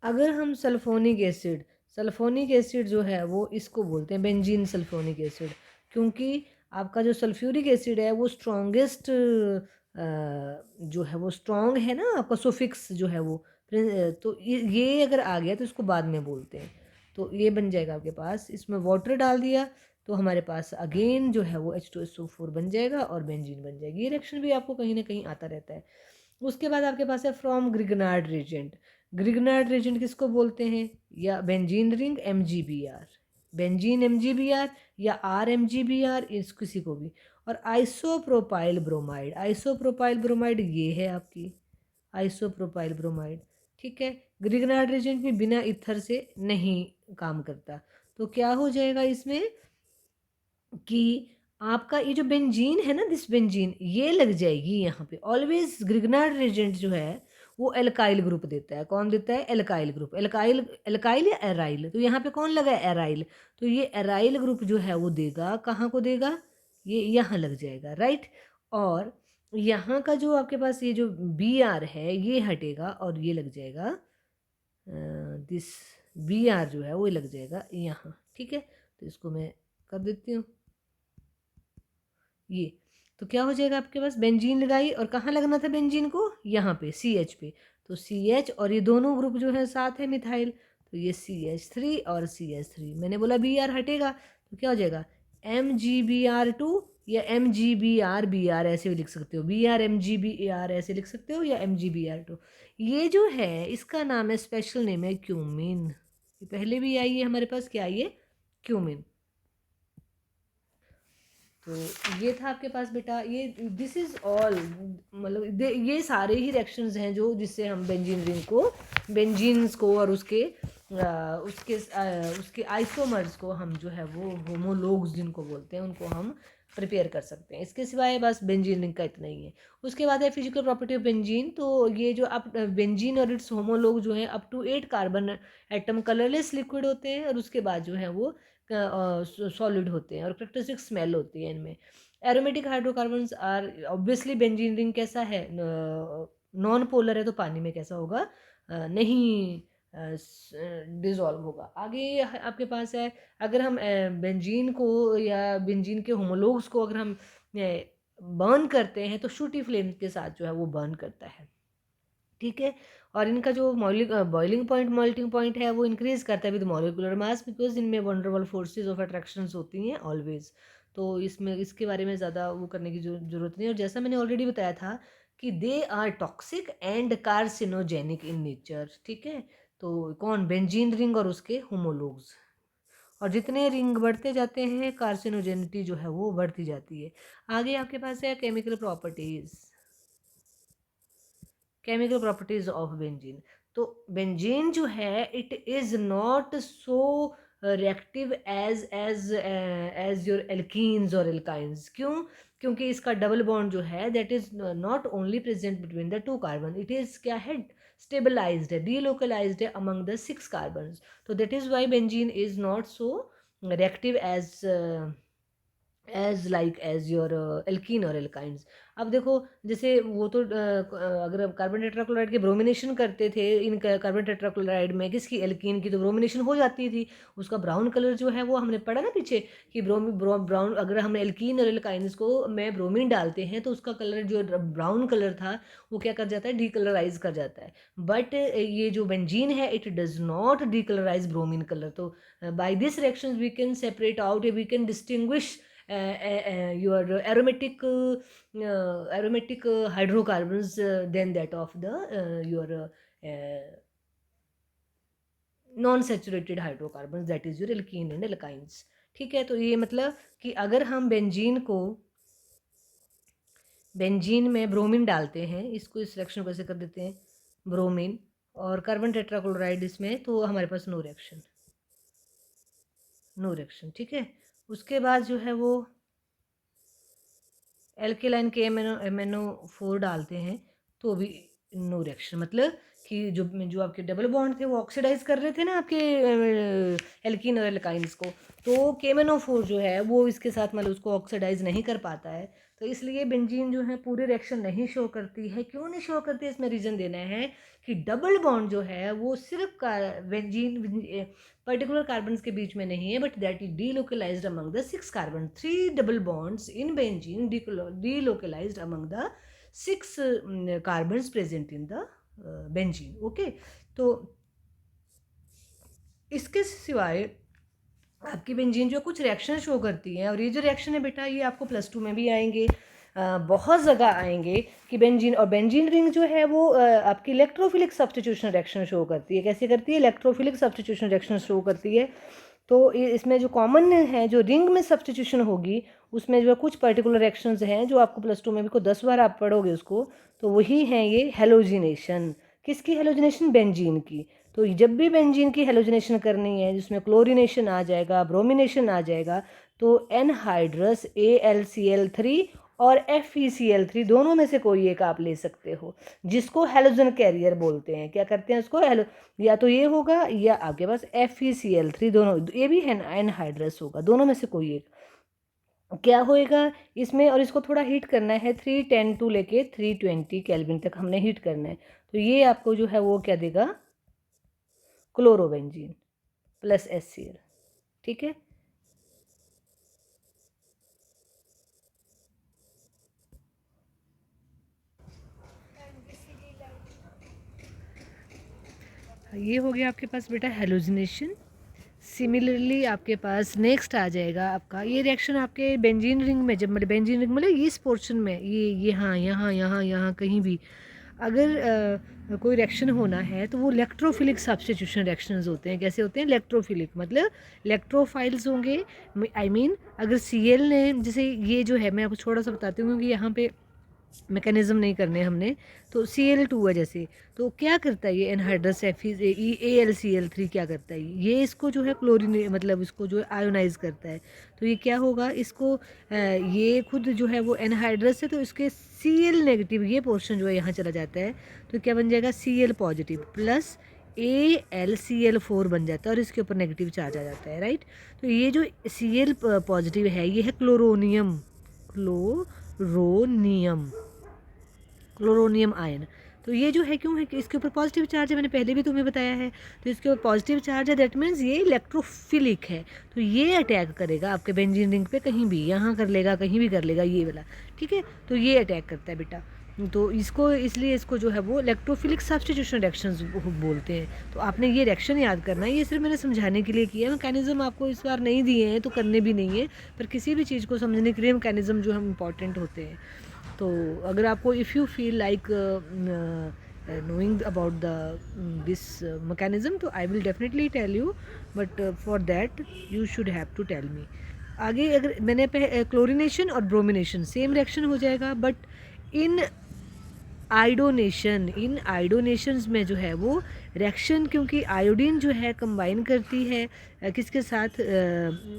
अगर हम सल्फोनिक एसिड जो है वो इसको बोलते हैं बेंजीन सल्फोनिक एसिड, क्योंकि आपका जो सल्फ्यूरिक एसिड है वो स्ट्रॉन्गेस्ट जो है वो स्ट्रॉन्ग है ना आपका सुफिक्स जो है वो, तो ये अगर आ गया तो इसको बाद में बोलते हैं। तो ये बन जाएगा आपके पास, इसमें वाटर डाल दिया तो हमारे पास अगेन जो है वो H2SO4 बन जाएगा और बेंजीन बन जाएगी। ये रिएक्शन भी आपको कहीं ना कहीं आता रहता है। उसके बाद आपके पास है from Grignard Regent. Grignard Regent किसको बोलते हैं, या benzene ring MgBr, benzene MgBr या RMgBr, इस किसी को भी। और आइसोप्रोपाइल ब्रोमाइड, आइसोप्रोपाइल ब्रोमाइड ये है आपकी आइसोप्रोपाइल ब्रोमाइड, ठीक है। ग्रिगनार्ड रेजेंट भी बिना ईथर से नहीं काम करता, तो क्या हो जाएगा इसमें कि आपका ये जो बेंजीन है ना, दिस बेंजीन, ये लग जाएगी यहाँ पे। ऑलवेज ग्रिगनार्ड रेजेंट जो है वो एल्काइल ग्रुप देता है। कौन देता है, एल्काइल ग्रुप, एल्काइल एल्काइल या एराइल, तो यहाँ पे कौन लगा है, एराइल, तो ये एराइल ग्रुप जो है वो देगा, कहाँ को देगा, ये यहाँ लग जाएगा, राइट। और यहाँ का जो आपके पास ये जो Br है ये हटेगा और ये लग जाएगा, दिस Br जो है वो लग जाएगा यहाँ, ठीक है। तो इसको मैं कर देती हूँ ये। तो क्या हो जाएगा, आपके पास बेंजीन लगाई और कहाँ लगना था बेंजीन को, यहाँ पे CH पे, तो CH और ये दोनों ग्रुप जो है साथ है मिथाइल, तो ये CH3 और CH3, मैंने बोला Br हटेगा तो क्या हो जाएगा, MgBr2 या MgBr ऐसे भी लिख सकते हो, Br MgBr ऐसे लिख सकते हो, या MgBr2। ये जो है इसका नाम है, स्पेशल नेम है क्यूमिन। ये पहले भी आई है हमारे पास, क्या आई है, क्यूमिन। तो ये था आपके पास बेटा, ये दिस इज़ ऑल, मतलब ये सारे ही रिएक्शंस हैं जो जिससे हम बेंजीन रिंग को, बेंजीन्स को और उसके आइसोमर्स को हम जो है वो होमोलोग्स जिनको बोलते हैं उनको हम प्रिपेयर कर सकते हैं। इसके सिवाय बस बेंजीन रिंग का इतना ही है। उसके बाद है फिजिकल प्रॉपर्टी ऑफ बेंजीन। तो ये जो अब बेंजीन और इट्स होमोलोग जो है up to 8 carbon atom colourless liquid होते हैं, और उसके बाद जो है वो सॉलिड होते हैं, और करेक्टरिस्टिक स्मेल होती है इनमें। Aromatic hydrocarbons are obviously benzene ring कैसा है, नॉन पोलर है, तो पानी में कैसा होगा, नहीं डिज़ोल्व होगा। आगे आपके पास है, अगर हम बेंजीन को या बेंजीन के होमोलोग्स को अगर हम बर्न करते हैं तो शूटी फ्लेम के साथ जो है वो बर्न करता है, ठीक है। और इनका जो बॉइलिंग पॉइंट मेल्टिंग पॉइंट है वो इंक्रीज करता है विद मॉलिकुलर मास, बिकॉज इनमें वंडरबल फोर्सेज ऑफ अट्रैक्शंस होती हैं ऑलवेज। तो इसमें इसके बारे में ज़्यादा वो करने की जरूरत नहीं है। और जैसा मैंने ऑलरेडी बताया था कि they are toxic and carcinogenic in nature, ठीक है। तो कौन, बेंजीन रिंग और उसके होमोलोग्स। और जितने रिंग बढ़ते जाते हैं कार्सिनोजेनिटी जो है वो बढ़ती जाती है। आगे आपके पास है chemical properties, chemical properties of benzene. तो बेंजीन जो है it is not so reactive as your alkenes और एल्काइंस। क्यों? क्योंकि इसका डबल बॉन्ड जो है that is not only present between the 2 carbon, it is क्या है, स्टेबलाइज्ड है, डीलोकलाइज्ड है अमंग द 6 कार्बन। तो that is why benzene is not so reactive as like as your alkene और एल्काइंस। अब देखो जैसे वो तो अगर कार्बन टेट्राक्लोराइड के ब्रोमिनेशन करते थे, इन कार्बन टेट्राक्लोराइड में किसकी, एल्कीन की, तो ब्रोमिनेशन हो जाती थी, उसका ब्राउन कलर जो है वो हमने पढ़ा ना पीछे कि ब्राउन, अगर हम एल्कीन और एल्काइंस को में ब्रोमीन डालते हैं तो उसका कलर जो ब्राउन कलर था वो क्या कर जाता है, डीकलराइज कर जाता है। बट ये जो बेंजीन है it does not decolourise bromine colour. तो by this reaction we can separate out, we can distinguish your aromatic hydrocarbons than that of the your non saturated hydrocarbon, that is your alkene and alkynes, ठीक है। तो ये मतलब कि अगर हम बेंजीन में ब्रोमीन डालते हैं, इसको इस रिएक्शन को ऐसे कर देते हैं ब्रोमीन और कार्बन टेट्राक्लोराइड इसमें, तो हमारे पास नो रिएक्शन, नो रिएक्शन, ठीक है। उसके बाद जो है वो एल्केलाइन के MnO4 डालते हैं तो भी नो रिएक्शन। मतलब कि जो आपके डबल बॉन्ड थे वो ऑक्सीडाइज कर रहे थे ना आपके एल्कीन और एल्काइंस को, तो KMnO4 जो है वो इसके साथ मतलब उसको ऑक्सीडाइज नहीं कर पाता है। तो इसलिए बेंजीन जो है पूरी रिएक्शन नहीं शो करती है। क्यों नहीं शो करती है, इसमें रीज़न देना है कि डबल बॉन्ड जो है वो सिर्फ बेंजीन पर्टिकुलर कार्बन्स के बीच में नहीं है, but that is delocalised among the 6 carbon. 3 double bonds in benzene delocalised among the 6 carbons present in the benzene, okay. तो इसके सिवाय आपकी बेंजीन जो कुछ रिएक्शन शो करती है, और ये जो रिएक्शन है बेटा ये आपको +2 में भी आएंगे, बहुत जगह आएंगे कि बेंजीन रिंग जो है वो आपकी इलेक्ट्रोफिलिक सब्स्टिट्यूशन रिएक्शन शो करती है। कैसे करती है, इलेक्ट्रोफिलिक सब्स्टिट्यूशन रिएक्शन शो करती है। तो इसमें जो कॉमन है, जो रिंग में सब्स्टिट्यूशन होगी उसमें जो कुछ पर्टिकुलर रिएक्शंस हैं जो आपको +2 में भी को 10 बार आप पढ़ोगे उसको, तो वही हैं ये हेलोजिनेशन। किसकी हेलोजिनेशन, बेंजीन की। तो जब भी बेंजीन की हेलोजिनेशन करनी है जिसमें क्लोरीनेशन आ जाएगा, ब्रोमिनेशन आ जाएगा, तो एनहाइड्रस AlCl3 और FeCl3 दोनों में से कोई एक आप ले सकते हो, जिसको हेलोजन कैरियर बोलते हैं। क्या करते हैं उसको, या तो ये होगा या आपके पास FeCl3, दोनों ये भी एनहाइड्रस होगा, दोनों में से कोई एक क्या होएगा इसमें। और इसको थोड़ा हीट करना है, 310 टू लेके 320 केल्विन तक हमने हीट करना है। तो ये आपको जो है वो क्या देगा, क्लोरोबेंजीन प्लस HCl, ठीक है। ये हो गया आपके पास बेटा हेलोजिनेशन। सिमिलरली आपके पास नेक्स्ट आ जाएगा आपका ये रिएक्शन आपके बेंजीन रिंग में, जब मतलब बेंजीन रिंग मतलब इस पोर्शन में, ये यहाँ यहाँ यहाँ यहाँ कहीं भी अगर कोई रिएक्शन होना है तो वो इलेक्ट्रोफिलिक सब्स्टिट्यूशन रिएक्शंस होते हैं। कैसे होते हैं, इलेक्ट्रोफिलिक मतलब इलेक्ट्रोफाइल्स होंगे। I mean, अगर Cl ने, जैसे ये जो है मैं आपको थोड़ा सा बताती हूँ क्योंकि यहाँ पे मैकेनिज्म नहीं करने हमने। तो Cl2 है जैसे, तो क्या करता है ये एनहाइड्रस AlCl3 क्या करता है, ये इसको जो है क्लोरीन मतलब इसको जो है आयोनाइज करता है। तो ये क्या होगा, इसको ये खुद जो है वो एनहाइड्रस है, तो इसके Cl नेगेटिव ये पोर्शन जो है यहाँ चला जाता है, तो क्या बन जाएगा Cl पॉजिटिव प्लस AlCl4 बन जाता है और इसके ऊपर नेगेटिव चार्ज आ जाता है, राइट। तो ये जो Cl पॉजिटिव है ये है क्लोरोनियम, क्लोरोनियम, क्लोरोनियम आयन। तो ये जो है क्यों है कि इसके ऊपर पॉजिटिव चार्ज है, मैंने पहले भी तुम्हें बताया है। तो इसके ऊपर पॉजिटिव चार्ज है, दैट मीन्स ये इलेक्ट्रोफिलिक है। तो ये अटैक करेगा आपके बेंजीन रिंग पे, कहीं भी यहाँ कर लेगा, कहीं भी कर लेगा ये वाला, ठीक है। तो ये अटैक करता है बेटा। तो इसको इसलिए इसको जो है वो इलेक्ट्रोफिलिक सब्स्टिट्यूशन रिएक्शंस बोलते हैं। तो आपने ये रिएक्शन याद करना है, ये सिर्फ मैंने समझाने के लिए किया है। मैकेनिज्म आपको इस बार नहीं दिए हैं तो करने भी नहीं है, पर किसी भी चीज़ को समझने के लिए मैकेनिज्म जो हम इम्पॉर्टेंट होते हैं। तो अगर आपको if you feel like knowing about the this mechanism, तो I will definitely tell you, but for that you should have to tell me। आगे अगर मैंने क्लोरीनेशन और ब्रोमिनेशन सेम रिएक्शन हो जाएगा, बट इन आयोडोनेशन, इन आयोडोनेशंस में जो है वो रिएक्शन, क्योंकि आयोडीन जो है कंबाइन करती है किसके साथ,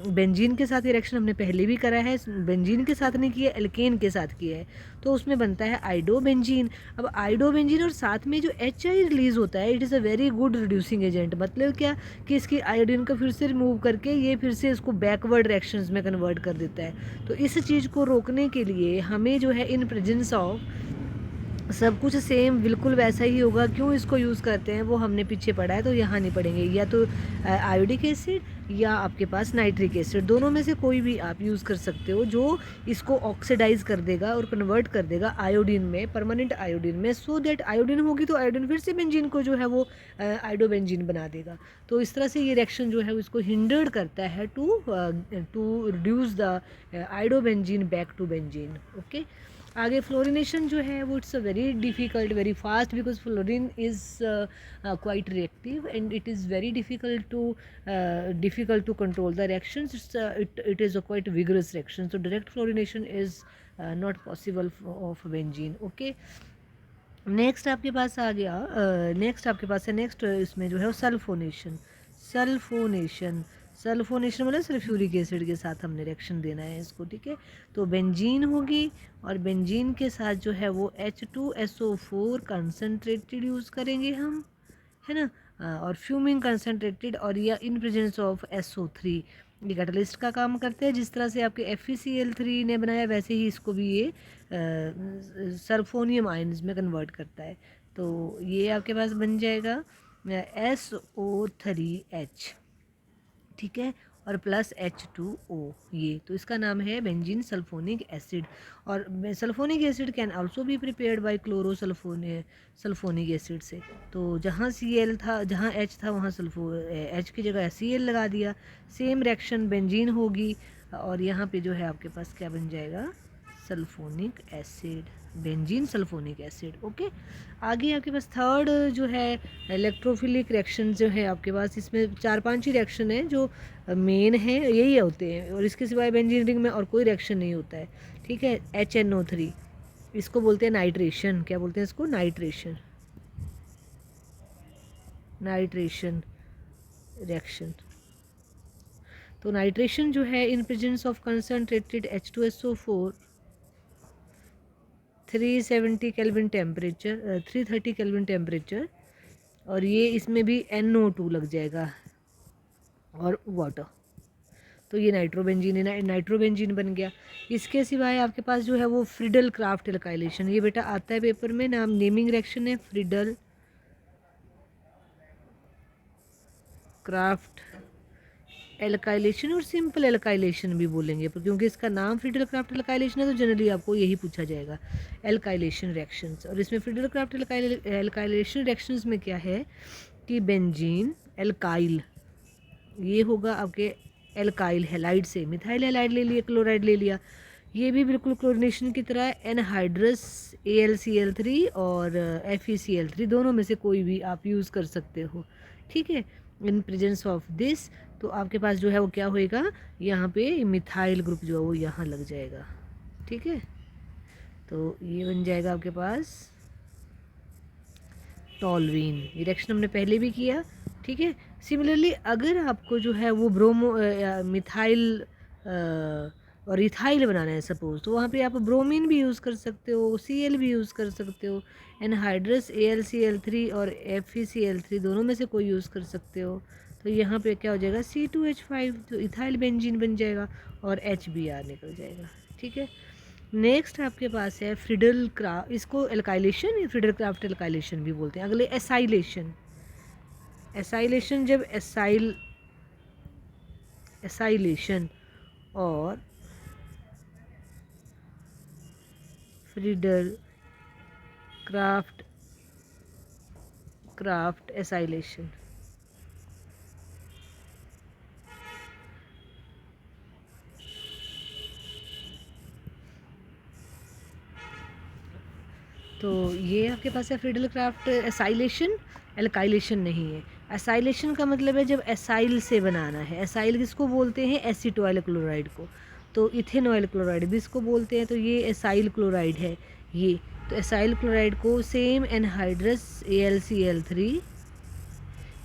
बेंजीन के साथ। ये रिएक्शन हमने पहले भी करा है, बेंजीन के साथ नहीं किया, एल्केन के साथ किया है। तो उसमें बनता है आयोडोबेंजीन। अब आयोडोबेंजीन और साथ में जो HI रिलीज होता है, it is a very good reducing agent. मतलब क्या कि इसकी आयोडीन को फिर से रिमूव करके ये फिर से इसको बैकवर्ड रिएक्शंस में कन्वर्ट कर देता है। तो इस चीज़ को रोकने के लिए हमें जो है इन प्रेजेंस ऑफ सब कुछ सेम बिल्कुल वैसा ही होगा। क्यों इसको यूज़ करते हैं वो हमने पीछे पढ़ा है, तो यहाँ नहीं पढ़ेंगे। या तो आयोडिक एसिड या आपके पास नाइट्रिक एसिड, दोनों में से कोई भी आप यूज़ कर सकते हो, जो इसको ऑक्सीडाइज कर देगा और कन्वर्ट कर देगा आयोडीन में, परमानेंट आयोडीन में। सो दैट आयोडीन होगी तो आयोडीन फिर से बेंजीन को जो है वो आयोडोबेंजीन बना देगा। तो इस तरह से ये रिएक्शन जो है इसको हिंडर्ड करता है to reduce the iodobenzene back to benzene. Okay, आगे फ्लोरिनेशन जो है वो it's a very difficult, very fast, because fluorine is quite reactive and it is very difficult to control the reactions. It is a quite vigorous reaction, so direct fluorination is not possible of benzene। Okay, next आपके पास आ गया, नेक्स्ट आपके पास है, नेक्स्ट इसमें जो है वो सल्फोनेशन। सल्फोनेशन, सल्फोनेशन मतलब सल्फ्यूरिक एसिड के साथ हमने रिएक्शन देना है इसको, ठीक है। तो बेंजीन होगी और बेंजीन के साथ जो है वो H2SO4 कंसनट्रेटेड यूज़ करेंगे हम, है ना। और फ्यूमिंग कंसनट्रेटेड, और या इन प्रेजेंस ऑफ SO3, ये कैटलिस्ट का काम करते हैं। जिस तरह से आपके FeCl3 ने बनाया वैसे ही इसको भी ये सल्फोनियम आयन्स में कन्वर्ट करता है। तो ये आपके पास बन जाएगा SO3H, ठीक है, और प्लस H2O। ये तो इसका नाम है बेंजीन सल्फोनिक एसिड। और sulphonic acid can also be prepared bye sulphonic acid से। तो जहाँ Cl था, जहाँ H था, वहाँ H की जगह Cl लगा दिया, सेम रिएक्शन बेंजीन होगी। और यहाँ पे जो है आपके पास क्या बन जाएगा, sulphonic acid, benzene sulphonic acid. Okay, आगे आपके पास थर्ड जो है इलेक्ट्रोफिलिक रिएक्शन जो है आपके पास, इसमें 4-5 ही रिएक्शन है जो मेन है, यही होते हैं, और इसके सिवाय बेंजीन रिंग में और कोई रिएक्शन नहीं होता है, ठीक है। HNO3, इसको बोलते हैं नाइट्रेशन। क्या बोलते हैं इसको, नाइट्रेशन, नाइट्रेशन रिएक्शन। तो नाइट्रेशन जो है in presence of concentrated H2SO4 370 kelvin temperature, 330 kelvin temperature, और ये इसमें भी NO2 लग जाएगा और वाटर। तो ये नाइट्रोबेंजीन, नाइट्रोबेंजीन बन गया। इसके सिवाय आपके पास जो है वो फ्रिडल क्राफ्ट एल्काइलेशन, ये बेटा आता है पेपर में, नाम नेमिंग रिएक्शन है फ्रिडल क्राफ्ट एल्काइलेशन, और सिंपल एल्काइलेशन भी बोलेंगे, पर क्योंकि इसका नाम फ्रिडल क्राफ्ट एल्काइलेशन है तो जनरली आपको यही पूछा जाएगा, एल्काइलेशन रिएक्शंस। और इसमें फ्रिडल क्राफ्ट एल्काइलेशन रिएक्शंस में क्या है कि बेंजीन एल्काइल, ये होगा आपके एल्काइल हैलाइड से मिथाइल हैलाइड ले लिया, क्लोराइड ले लिया, ये भी बिल्कुल क्लोरीनेशन की तरह एनहाइड्रस AlCl3 और FeCl3, दोनों में से कोई भी आप यूज़ कर सकते हो, ठीक है। इन प्रेजेंस ऑफ दिस, तो आपके पास जो है वो क्या होएगा, यहाँ पे मिथाइल ग्रुप जो है वो यहाँ लग जाएगा, ठीक है। तो ये बन जाएगा आपके पास टॉलवीन। ये रिएक्शन हमने पहले भी किया, ठीक है। सिमिलरली अगर आपको जो है वो ब्रोमो मिथाइल और इथाइल बनाना है सपोज, तो वहाँ पे आप ब्रोमीन भी यूज़ कर सकते हो, Cl भी यूज़ कर सकते हो, एनहाइड्रस AlCl3 और FeCl3 दोनों में से कोई यूज़ कर सकते हो। तो यहाँ पे क्या हो जाएगा C2H5 जो इथाइल बेंजीन बन जाएगा और HBr निकल जाएगा, ठीक है। नेक्स्ट आपके पास है फ्रिडल क्राफ्ट, इसको एल्काइलेशन या फ्रिडल क्राफ्ट एल्काइलेशन भी बोलते हैं। अगले एसाइलेशन। एसाइलेशन जब एसाइलेशन और फ्रिडल क्राफ्ट एसाइलेशन, तो ये आपके पास है फ्रिडल क्राफ्ट एसाइलेशन, एल्काइलेशन नहीं है। एसाइलेशन का मतलब है जब एसाइल से बनाना है। एसाइल किसको बोलते हैं, एसीटोइल क्लोराइड को। तो इथेनॉइल क्लोराइड भी इसको बोलते हैं, तो ये एसाइल क्लोराइड है ये। तो एसाइल क्लोराइड को सेम एनहाइड्रस AlCl3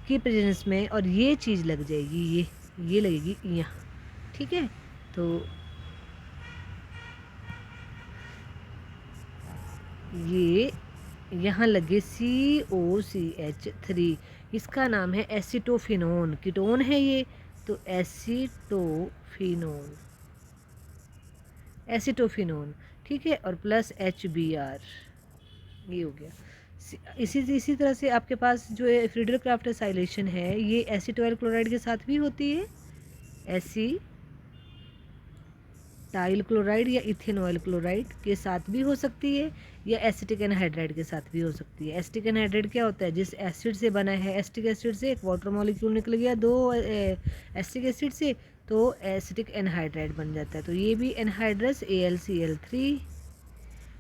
की प्रेजेंस में और ये चीज़ लग जाएगी, ये लगेगी यहाँ, ठीक है। तो ये यहाँ लगे COCH3, इसका नाम है एसिटोफिनोन, कीटोन है ये, तो एसिटोफिनोन, ठीक है। और प्लस HBr, ये हो गया। इसी तरह से आपके पास जो है फ्रिडल क्राफ्ट एसाइलेशन है, ये एसीटोइल क्लोराइड के साथ भी होती है, एसीटाइल क्लोराइड या इथेनॉइल क्लोराइड के साथ भी हो सकती है, या एसिटिक एनहाइड्राइड के साथ भी हो सकती है। एसिटिक एनहाइड्राइड क्या होता है, जिस एसिड से बना है, एसिटिक एसिड से एक वाटर मॉलिक्यूल निकल गया दो एसिटिक एसिड से, तो एसिटिक एनहाइड्राइड बन जाता है। तो ये भी एनहाइड्रस AlCl3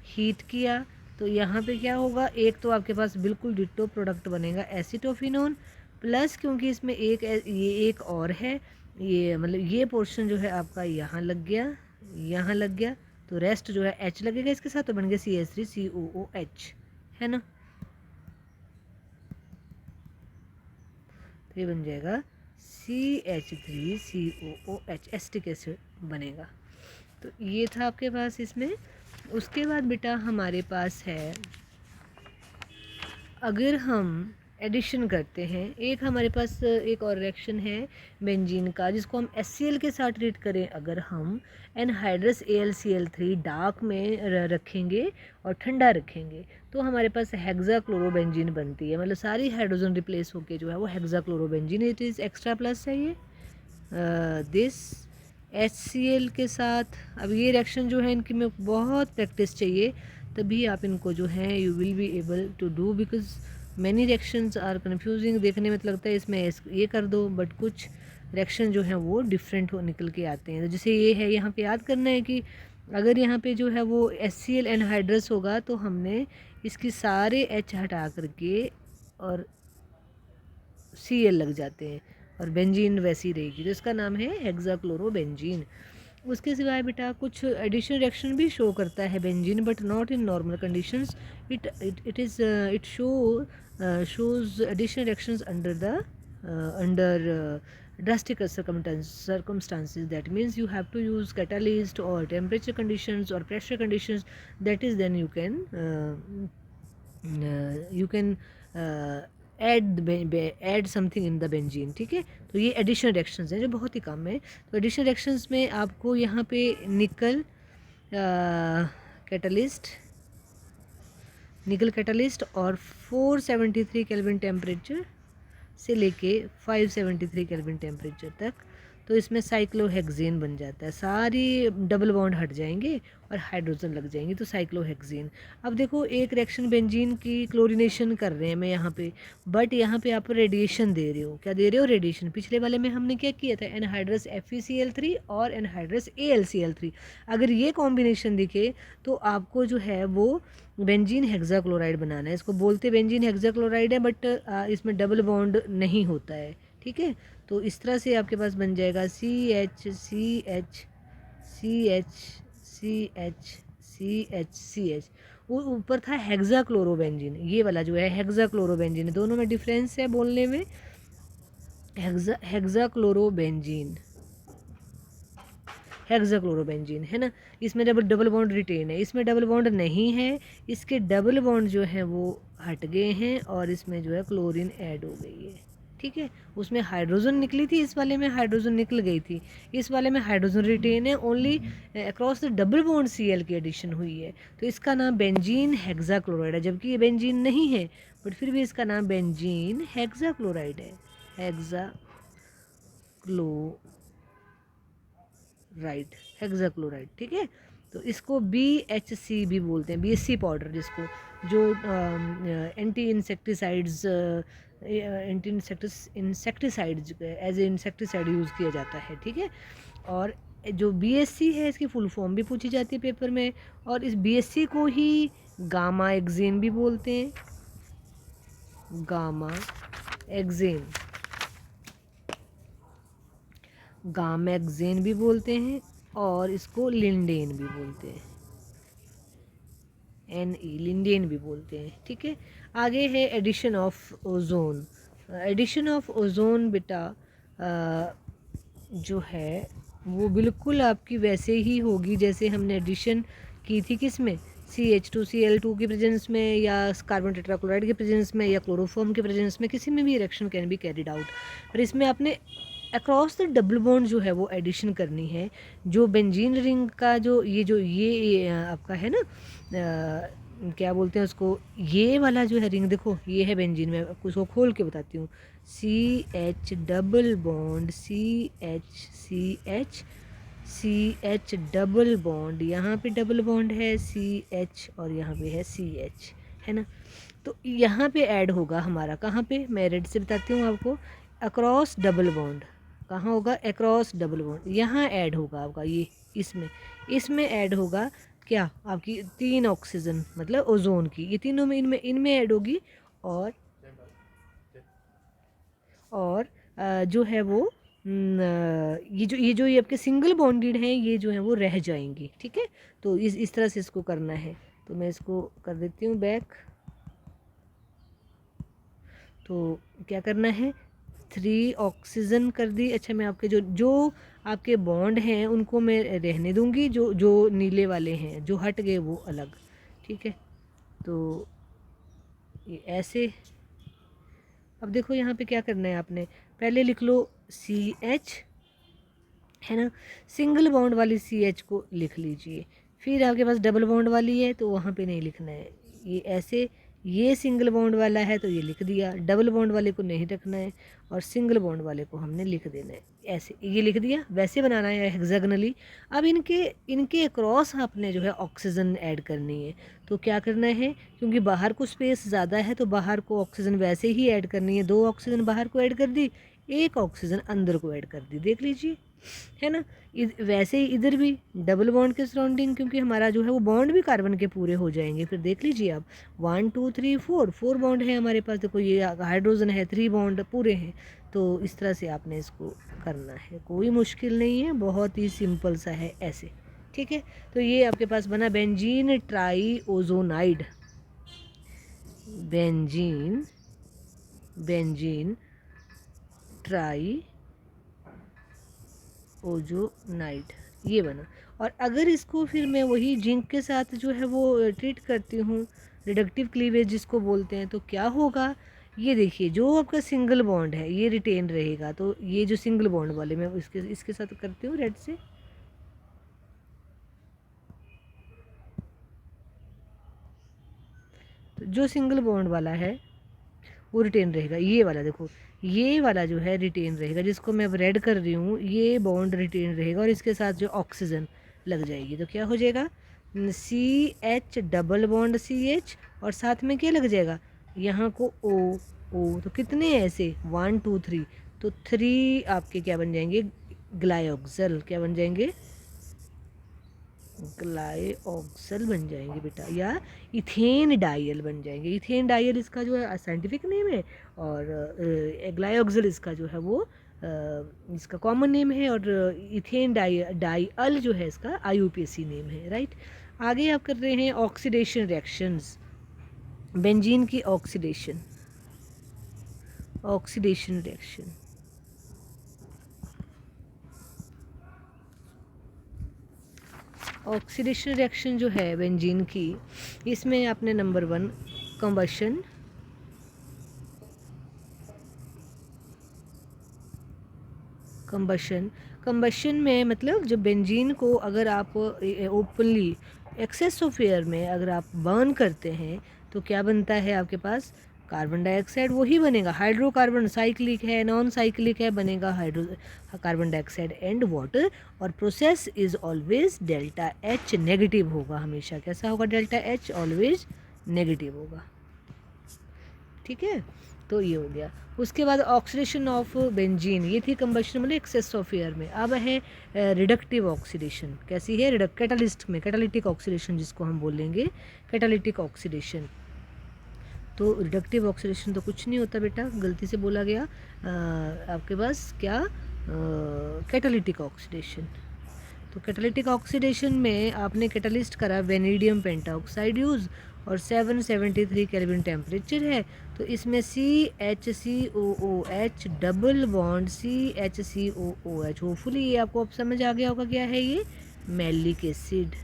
हीट किया, तो यहाँ पे क्या होगा, एक तो आपके पास बिल्कुल डिट्टो प्रोडक्ट बनेगा एसिटोफिनोन, प्लस क्योंकि इसमें ये एक और है, ये मतलब ये पोर्शन जो है आपका यहाँ लग गया, तो रेस्ट जो है H लगेगा इसके साथ, तो बन गया CH3COOH, है ना। तो ये बन जाएगा CH3COOH, एसिटिक एसिड बनेगा। तो ये था आपके पास इसमें। उसके बाद बेटा हमारे पास है, अगर हम एडिशन करते हैं, एक हमारे पास एक और रिएक्शन है बेंजीन का, जिसको हम HCl के साथ ट्रीट करें, अगर हम एनहाइड्रस AlCl3 डार्क में रखेंगे और ठंडा रखेंगे, तो हमारे पास हेक्साक्लोरोबेंजीन बनती है, मतलब सारी हाइड्रोजन रिप्लेस होके जो है वो हेक्साक्लोरोबेंजीन, इट इज़ एक्स्ट्रा प्लस है ये दिस HCl के साथ। अब ये रिएक्शन जो है इनकी में बहुत प्रैक्टिस चाहिए, तभी आप इनको जो है you will be able to do, because many reactions are confusing. देखने में तो लगता है इसमें ये कर दो, बट कुछ रिएक्शन जो है वो डिफरेंट हो निकल के आते हैं। तो जैसे ये है, यहाँ पे याद करना है कि अगर यहाँ पे जो है वो HCl एनहाइड्रस होगा, तो हमने इसकी सारे H हटा करके और Cl लग जाते हैं, और बेंजीन वैसी रहेगी, तो इसका नाम है हेक्साक्लोरोबेंजीन। उसके सिवाय बेटा कुछ एडिशन रिएक्शन भी शो करता है benzene, but not in normal conditions. It shows addition reactions under drastic circumstances, that means you have to use catalyst or temperature conditions or pressure conditions, that is then you can add something in the benzene, ठीक है। तो ये एडिशन रिएक्शंस हैं जो बहुत ही कम है। तो एडिशन रिएक्शंस में आपको यहाँ पे निकल कैटलिस्ट और 473 केल्विन टेम्परेचर से लेके 573 केल्विन टेम्परेचर तक, तो इसमें साइक्लोहेक्सेन बन जाता है, सारी डबल बॉन्ड हट जाएंगे और हाइड्रोजन लग जाएंगे, तो साइक्लोहेक्सेन। अब देखो एक रिएक्शन बेंजीन की क्लोरीनेशन कर रहे हैं मैं यहाँ पे, बट यहाँ पे आप रेडिएशन दे रहे हो, क्या दे रहे हो, रेडिएशन। पिछले वाले में हमने क्या किया था, एनहाइड्रस FeCl3 और एनहाइड्रस AlCl3, अगर ये कॉम्बिनेशन दिखे तो आपको जो है वो बेंजीन हेक्साक्लोराइड बनाना है। इसको बोलते बेंजीन हेक्साक्लोराइड है, बट इसमें डबल बॉन्ड नहीं होता है, ठीक है। तो इस तरह से आपके पास बन जाएगा CH CH वो ऊपर था हेक्साक्लोरोबेंजीन, ये वाला जो है हेक्साक्लोरोबेंजीन, दोनों में डिफरेंस है बोलने में। हेक्साक्लोरोबेंजीन, हेक्साक्लोरोबेंजीन है ना, इसमें डबल डबल बॉन्ड रिटेन है, इसमें डबल बॉन्ड नहीं है, इसके डबल बॉन्ड जो है वो हट गए हैं और इसमें जो है क्लोरीन ऐड हो गई है। ठीक है, उसमें हाइड्रोजन निकली थी, इस वाले में हाइड्रोजन निकल गई थी, इस वाले में हाइड्रोजन रिटेन है, only across the double bond Cl की एडिशन हुई है, तो इसका नाम बेंजीन हेक्साक्लोराइड है, जबकि ये बेंजीन नहीं है बट फिर भी इसका नाम बेंजीन हेक्साक्लोराइड है, हेक्साक्लोराइड, हेक्साक्लोराइड। ठीक है, तो इसको BHC भी बोलते हैं, BSC पाउडर, जिसको जो anti insecticides as a insecticide use किया जाता है। ठीक है, और जो BSC है इसकी फुल फॉर्म भी पूछी जाती है पेपर में, और इस BSC को ही गामा एक्जेन भी बोलते हैं, गामा एक्जेन, गामेक्जेन भी बोलते हैं, और इसको लिंडेन भी बोलते हैं, लिंडेन भी बोलते हैं। ठीक है, आगे है addition of ozone. Addition of ozone बेटा जो है वो बिल्कुल आपकी वैसे ही होगी जैसे हमने एडिशन की थी, किस में, CH2Cl2 की प्रेजेंस में, या कार्बन टेट्राक्लोराइड के प्रेजेंस में, या क्लोरोफॉर्म के प्रेजेंस में, किसी में भी reaction can be carried out, पर इसमें आपने अक्रॉस द डबल बॉन्ड जो है वो एडिशन करनी है। जो बेंजीन रिंग का ये आपका है ना, क्या बोलते हैं उसको, ये वाला जो है रिंग, देखो ये है बेंजीन, मैं उसको खोल के बताती हूँ, CH double bond CH double bond, यहाँ पे डबल बॉन्ड है CH और यहाँ पे है CH, है ना, तो यहाँ पे ऐड होगा हमारा, कहाँ पे, मैं रेड से बताती हूँ आपको, अक्रॉस डबल बॉन्ड, कहाँ होगा, अक्रॉस डबल बॉन्ड, यहाँ ऐड होगा आपका, ये इसमें ऐड होगा क्या, आपकी 3 ऑक्सीजन मतलब ओजोन की, ये तीनों में इनमें ऐड होगी, और जो है वो ये आपके सिंगल बॉन्डेड हैं, ये जो है वो रह जाएंगी। ठीक है, तो इस तरह से इसको करना है, तो मैं इसको कर देती हूँ बैक। तो क्या करना है, 3 ऑक्सीजन कर दी। अच्छा, मैं आपके जो आपके बॉन्ड हैं उनको मैं रहने दूंगी, जो नीले वाले हैं जो हट गए वो अलग। ठीक है, तो ये ऐसे, अब देखो यहाँ पे क्या करना है, आपने पहले लिख लो CH, है ना, सिंगल बॉन्ड वाली CH को लिख लीजिए, फिर आपके पास डबल बॉन्ड वाली है तो वहाँ पे नहीं लिखना है, ये ऐसे, ये सिंगल बॉन्ड वाला है तो ये लिख दिया, डबल बॉन्ड वाले को नहीं रखना है, और सिंगल बॉन्ड वाले को हमने लिख देना है, ऐसे ये लिख दिया, वैसे बनाना है हेक्सागोनली। अब इनके अक्रॉस आपने जो है ऑक्सीजन ऐड करनी है, तो क्या करना है, क्योंकि बाहर को स्पेस ज़्यादा है तो बाहर को ऑक्सीजन वैसे ही ऐड करनी है, 2 ऑक्सीजन बाहर को ऐड कर दी, 1 ऑक्सीजन अंदर को ऐड कर दी, देख लीजिए, है ना। वैसे ही इधर भी डबल बॉन्ड के सराउंडिंग, क्योंकि हमारा जो है वो बॉन्ड भी कार्बन के पूरे हो जाएंगे, फिर देख लीजिए आप 1 2 3 4 बॉन्ड है हमारे पास, देखो ये हाइड्रोजन है, 3 बॉन्ड पूरे हैं, तो इस तरह से आपने इसको करना है, कोई मुश्किल नहीं है, बहुत ही सिंपल सा है ऐसे। ठीक है, तो ये आपके पास बना benzene try ozonide, benzene try ozonide, ये बना। और अगर इसको फिर मैं वही जिंक के साथ जो है वो ट्रीट करती हूँ, रिडक्टिव क्लीवेज जिसको बोलते हैं, तो क्या होगा, ये देखिए जो आपका सिंगल बॉन्ड है ये रिटेन रहेगा, तो ये जो सिंगल बॉन्ड वाले मैं इसके साथ करती हूँ रेड से, तो जो सिंगल बॉन्ड वाला है वो रिटेन रहेगा, ये वाला देखो, ये वाला जो है रिटेन रहेगा, जिसको मैं अब रेड कर रही हूँ, ये बॉन्ड रिटेन रहेगा, और इसके साथ जो ऑक्सीजन लग जाएगी, तो क्या हो जाएगा, CH डबल बॉन्ड CH, और साथ में क्या लग जाएगा, यहाँ को O, तो कितने ऐसे 1 2 3, तो 3 आपके क्या बन जाएंगे, ग्लाइऑक्सल, क्या बन जाएंगे, ग्लाइऑक्सल बन जाएंगे बेटा, या इथेन डाइल बन जाएंगे, इथेन डाइल इसका जो है साइंटिफिक नेम है, और ग्लाइऑक्सल इसका जो है वो इसका कॉमन नेम है, और इथेन डाइल जो है इसका IUPAC नेम है, राइट। आगे आप कर रहे हैं ऑक्सीडेशन रिएक्शंस, बेंजीन की ऑक्सीडेशन रिएक्शन। ऑक्सीडेशन रिएक्शन जो है बेंजीन की, इसमें आपने नंबर 1 कंबशन, कंबशन में मतलब जब बेंजीन को अगर आप ओपनली एक्सेस ऑफ एयर में अगर आप बर्न करते हैं तो क्या बनता है आपके पास, कार्बन डाइऑक्साइड वही बनेगा। हाइड्रोकार्बन साइक्लिक है, नॉन साइक्लिक है, बनेगा hydro carbon dioxide and water. और process is always delta H negative होगा हमेशा। कैसा होगा, डेल्टा एच ऑलवेज नेगेटिव होगा। ठीक है, तो ये हो गया। उसके बाद ऑक्सीडेशन ऑफ बेंजीन, ये थी कंबशन मतलब एक्सेस ऑफ एयर में। अब है रिडक्टिव ऑक्सीडेशन। कैसी है, कैटालिस्ट में कैटालिटिक ऑक्सीडेशन जिसको हम बोलेंगे, कैटालिटिक ऑक्सीडेशन। तो रिडक्टिव ऑक्सीडेशन तो कुछ नहीं होता बेटा, गलती से बोला गया। आपके पास क्या, कैटालिटिक ऑक्सीडेशन। तो कैटालिटिक ऑक्सीडेशन में आपने कैटालिस्ट करा वेनेडियम पेंटाऑक्साइड यूज़ और 773 केल्विन टेम्परेचर है। तो इसमें CHCOOH double bond CHCOOH, hopefully ये आपको अब समझ आ गया होगा क्या है ये, मैलिक एसिड।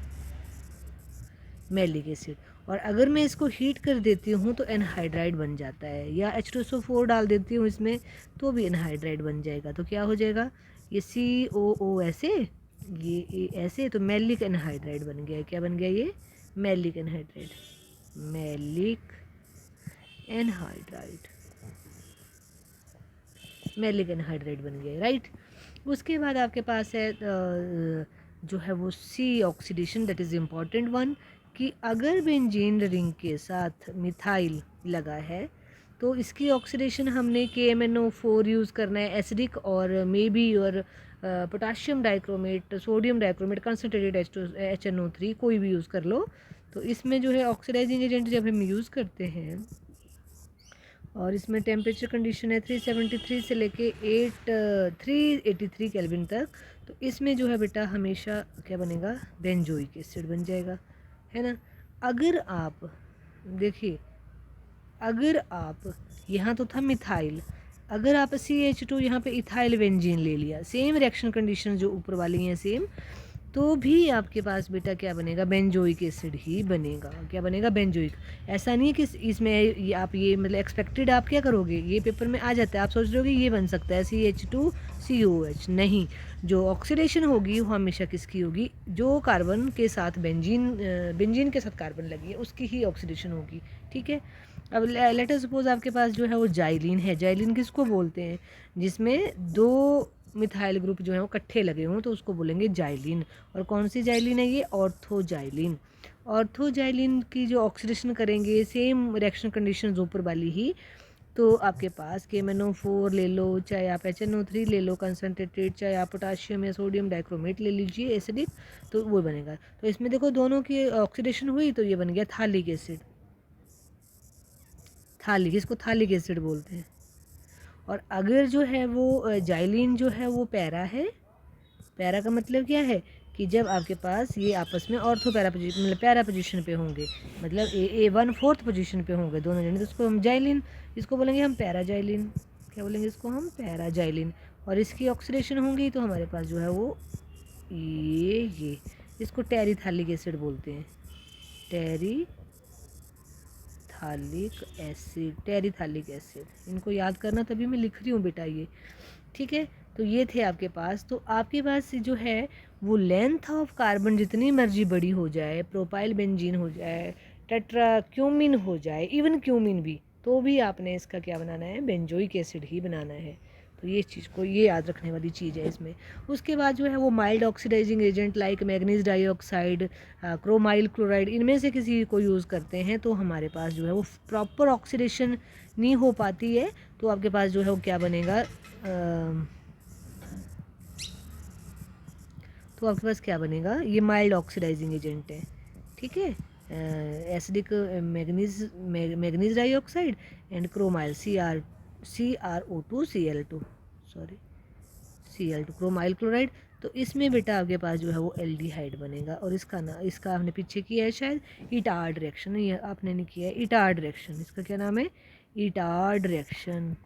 और अगर मैं इसको हीट कर देती हूँ तो एनहाइड्राइड बन जाता है, या H2SO4 डाल देती हूँ इसमें तो भी एनहाइड्राइड बन जाएगा। तो क्या हो जाएगा, ये COO ऐसे, ये ए ऐसे, तो मैलिक एनहाइड्राइड बन गया। क्या बन गया ये, maleic anhydride, maleic anhydride, maleic anhydride बन गया, राइट। उसके बाद आपके पास है जो है वो C oxidation, that is important one, कि अगर बेंजीन रिंग के साथ मिथाइल लगा है तो इसकी ऑक्सीडेशन हमने KMnO4 यूज़ करना है, एसिडिक, और मे बी और potassium dichromate, sodium dichromate, concentrated HNO3 कोई भी यूज़ कर लो। तो इसमें जो है ऑक्सीडाइजिंग एजेंट जब हम यूज़ करते हैं, और इसमें टेम्परेचर कंडीशन है 373 से लेके 383 केल्विन तक। तो इसमें जो है बेटा हमेशा क्या बनेगा, बेंजोइक एसिड बन जाएगा, है ना। अगर आप देखिए, अगर आप यहाँ तो था मिथाइल, अगर आप CH2 यहाँ पे इथाइल बेंजीन ले लिया, सेम रिएक्शन कंडीशन जो ऊपर वाली हैं सेम, तो भी आपके पास बेटा क्या बनेगा, बेंजोइक एसिड ही बनेगा। क्या बनेगा, बेंजोइक। ऐसा नहीं है कि इसमें आप ये मतलब एक्सपेक्टेड आप क्या करोगे, ये पेपर में आ जाता है, आप सोच रहे हो कि ये बन सकता है CH2COH, नहीं। जो ऑक्सीडेशन होगी वो हमेशा किसकी होगी, जो कार्बन के साथ बेंजीन के साथ कार्बन लगी है उसकी ही ऑक्सीडेशन होगी। ठीक है, अब लेट अस सपोज आपके पास जो है वो जाइलिन है। जाइलिन किसको बोलते हैं, जिसमें 2 मिथाइल ग्रुप जो है वो इकट्ठे लगे हों तो उसको बोलेंगे जाइलिन। और कौन सी जाइलिन है ये, ऑर्थोजाइलिन। ऑर्थोजाइलिन की जो ऑक्सीडेशन करेंगे सेम रिएक्शन कंडीशन ऊपर वाली ही, तो आपके पास KMnO4 ले लो, चाहे आप HNO3 ले लो कंसनट्रेटेड, चाहे आप पोटाशियम या सोडियम डाइक्रोमेट ले लीजिए एसिडिक, तो वो बनेगा। तो इसमें देखो दोनों की ऑक्सीडेशन हुई तो ये बन गया थालिक एसिड। थालिक, इसको थालिक एसिड बोलते हैं। और अगर जो है वो जाइलिन जो है वो पैरा है, पैरा का मतलब क्या है कि जब आपके पास ये आपस में ऑर्थो पैरा पोजीशन मतलब पैरा पोजीशन पे होंगे, मतलब ए 1/4 पोजीशन पे होंगे दोनों जने, तो उसको हम जाइलिन, इसको बोलेंगे हम पैरा जाइलिन। क्या बोलेंगे इसको हम, पैरा जाइलिन। और इसकी ऑक्सीडेशन होंगी तो हमारे पास जो है वो ये इसको टेरिथालिक एसिड बोलते हैं, टेरिथालिक एसिड। इनको याद करना, तभी मैं लिख रही हूँ बेटा ये। ठीक है, तो ये थे आपके पास। तो आपके पास जो है वो लेंथ ऑफ कार्बन जितनी मर्जी बड़ी हो जाए, प्रोपाइल बेंजीन हो जाए, टेट्रा क्यूमिन हो जाए, इवन क्यूमिन भी, तो भी आपने इसका क्या बनाना है, बेंजोइक एसिड ही बनाना है। तो ये चीज़ को ये याद रखने वाली चीज़ है इसमें। उसके बाद जो है वो mild oxidising agent like manganese dioxide, chromyl chloride, इनमें से किसी को यूज़ करते हैं तो हमारे पास जो है वो प्रॉपर ऑक्सीडेशन नहीं हो पाती है। तो आपके पास जो है वो क्या बनेगा, तो आपके पास क्या बनेगा, ये माइल्ड ऑक्सीडाइजिंग एजेंट है। ठीक है, acidic manganese dioxide and chromyl CrO2 Cl2 sorry Cl2 chromyl chloride, तो इसमें बेटा आपके पास जो है वो एल्डिहाइड बनेगा, और इसका हमने पीछे किया है शायद इटार्ड रिएक्शन, ये आपने नहीं किया है इटार्ड रिएक्शन, इसका क्या नाम है इटार्ड रिएक्शन,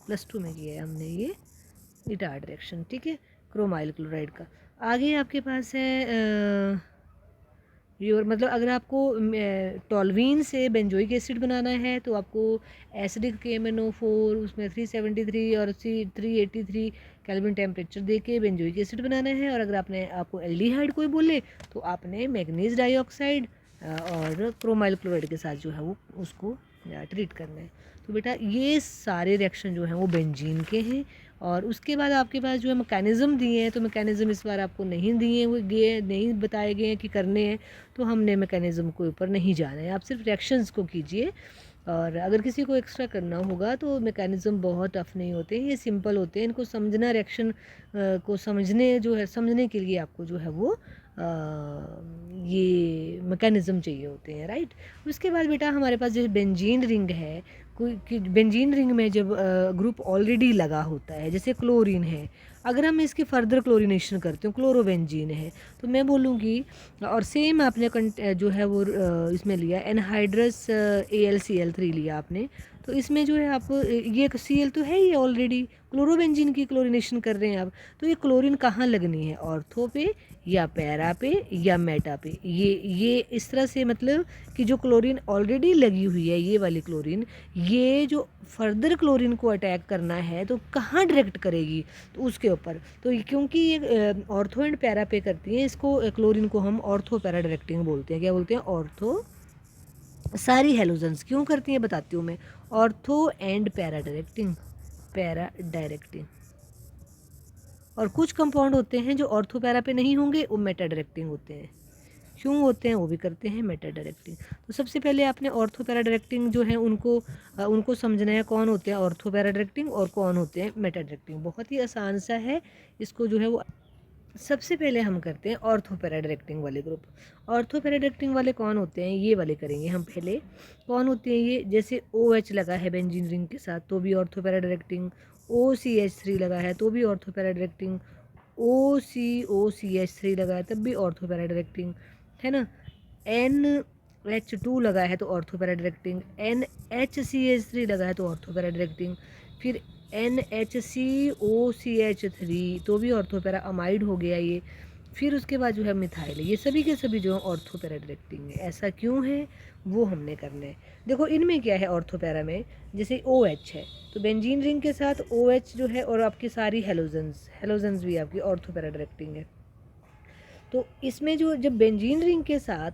+2 में किया है हमने ये इटार्ड रिएक्शन, ठीक है, क्रोमाइल क्लोराइड का। आगे आपके पास है योर मतलब अगर आपको टॉलवीन से बेंजोइक एसिड बनाना है तो आपको एसिडिक KMnO4 उसमें 373 और 383 केल्विन टेम्परेचर दे के बेंजोइक एसिड बनाना है, और अगर आपको एल्डिहाइड कोई बोले तो आपने मैग्नीज डाइऑक्साइड और क्रोमाइल क्लोराइड के साथ जो है वो उसको ट्रीट करना है। तो बेटा ये सारे रिएक्शन जो हैं वो बेंजीन के हैं। और उसके बाद आपके पास जो है मैकेनिज़्म दिए हैं, तो मैकेनिज़्म इस बार आपको नहीं दिए हुए नहीं बताए गए हैं कि करने हैं, तो हमने मैकेनिज़्म के ऊपर नहीं जाना है, आप सिर्फ रिएक्शंस को कीजिए। और अगर किसी को एक्स्ट्रा करना होगा तो मैकेनिज़्म बहुत टफ नहीं होते हैं, ये सिंपल होते हैं, इनको समझना रिएक्शन को समझने के लिए आपको जो है वो ये मैकेनिज़्म चाहिए होते हैं, राइट। उसके बाद बेटा हमारे पास जो बेंजीन रिंग है, कोई कि बेंजीन रिंग में जब ग्रुप ऑलरेडी लगा होता है, जैसे क्लोरीन है, अगर हम इसकी फर्दर क्लोरीनेशन करते हो क्लोरोबेंजीन है, तो मैं बोलूँगी और सेम आपने जो है वो इसमें लिया एनहाइड्रस AlCl3 लिया आपने, तो इसमें जो है आप ये Cl तो है ही ऑलरेडी, क्लोरोबेंजीन की क्लोरीनेशन कर रहे हैं आप, तो ये क्लोरीन कहाँ लगनी है, ऑर्थो पे या पैरा पे या मेटा पे, ये इस तरह से मतलब कि जो क्लोरीन ऑलरेडी लगी हुई है ये वाली क्लोरीन, ये जो फर्दर क्लोरीन को अटैक करना है तो कहाँ डायरेक्ट करेगी, तो उसके ऊपर। तो क्योंकि ये ऑर्थो एंड पैरा पे करती हैं, इसको क्लोरीन को हम ऑर्थो पैरा डायरेक्टिंग बोलते हैं। क्या बोलते हैं? ऑर्थो। सारी हेलोजन्स क्यों करती हैं बताती हूँ मैं। Ortho and para directing. और कुछ कंपाउंड होते हैं जो ऑर्थो पैरा पे नहीं होंगे, वो मेटा डायरेक्टिंग होते हैं। क्यों होते हैं? वो भी करते हैं मेटा डायरेक्टिंग। तो सबसे पहले आपने ऑर्थो पैरा डायरेक्टिंग जो है उनको समझना है, कौन होते हैं ऑर्थो पैरा डायरेक्टिंग और कौन होते हैं मेटा डायरेक्टिंग। बहुत ही आसान सा है, इसको जो है वो सबसे पहले हम करते हैं ऑर्थो पैरा डायरेक्टिंग वाले ग्रुप। ऑर्थो पैरा डायरेक्टिंग वाले कौन होते हैं, ये वाले करेंगे हम पहले। कौन होते हैं ये? जैसे OH लगा है बेंजीन रिंग के साथ तो भी ऑर्थो पैरा डायरेक्टिंग, OCH3 लगा है तो भी ऑर्थो पैरा डायरेक्टिंग, OCOCH3 लगा है तब भी ऑर्थो पैरा डायरेक्टिंग, है ना। NH2 लगा है तो ऑर्थो पैरा डायरेक्टिंग, NHCH3 लगा है तो ऑर्थो पैरा डायरेक्टिंग, फिर NHCOCH3 तो भी ऑर्थो पैरा अमाइड हो गया ये। फिर उसके बाद जो है मिथाइल है, ये सभी के सभी जो है ऑर्थो पैरा डायरेक्टिंग है। ऐसा क्यों है वो हमने करना है। देखो इनमें क्या है ऑर्थो पैरा में, जैसे OH है तो बेंजीन रिंग के साथ OH जो है और आपकी सारी हेलोजन्स भी आपकी ऑर्थो पैरा डायरेक्टिंग है। तो इसमें जो जब बेंजीन रिंग के साथ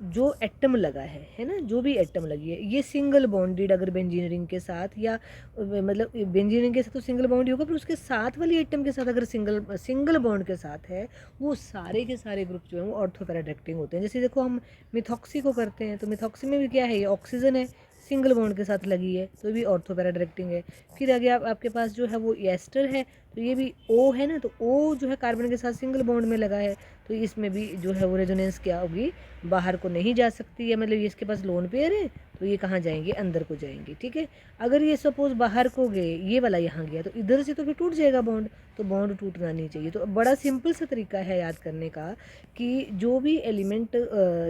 जो एटम लगा है ना, जो भी एटम लगी है, ये सिंगल बॉन्डेड अगर बेंजीन रिंग के साथ या मतलब बेंजीन रिंग के साथ तो सिंगल बॉन्ड ही होगा, पर उसके साथ वाली एटम के साथ अगर सिंगल बॉन्ड के साथ है, वो सारे के सारे ग्रुप जो हैं वो ऑर्थो पैरा डायरेक्टिंग होते हैं। जैसे देखो हम मिथॉक्सी को करते हैं तो मिथॉक्सी में भी क्या है, ये ऑक्सीजन है, सिंगल बॉन्ड के साथ लगी है तो भी ऑर्थो पैरा डायरेक्टिंग है। फिर आगे आपके पास जो है वो एस्टर है तो ये भी O है ना, तो O जो है कार्बन के साथ सिंगल बॉन्ड में लगा है तो इसमें भी जो है वो रेजोनेंस क्या होगी, बाहर को नहीं जा सकती है, मतलब ये इसके पास लोन पेयर है तो ये कहाँ जाएंगे, अंदर को जाएंगे, ठीक है। अगर ये सपोज बाहर को गए, ये वाला यहाँ गया तो इधर से तो फिर टूट जाएगा बॉन्ड, तो बॉन्ड टूटना नहीं चाहिए। तो बड़ा सिंपल सा तरीका है याद करने का कि जो भी एलिमेंट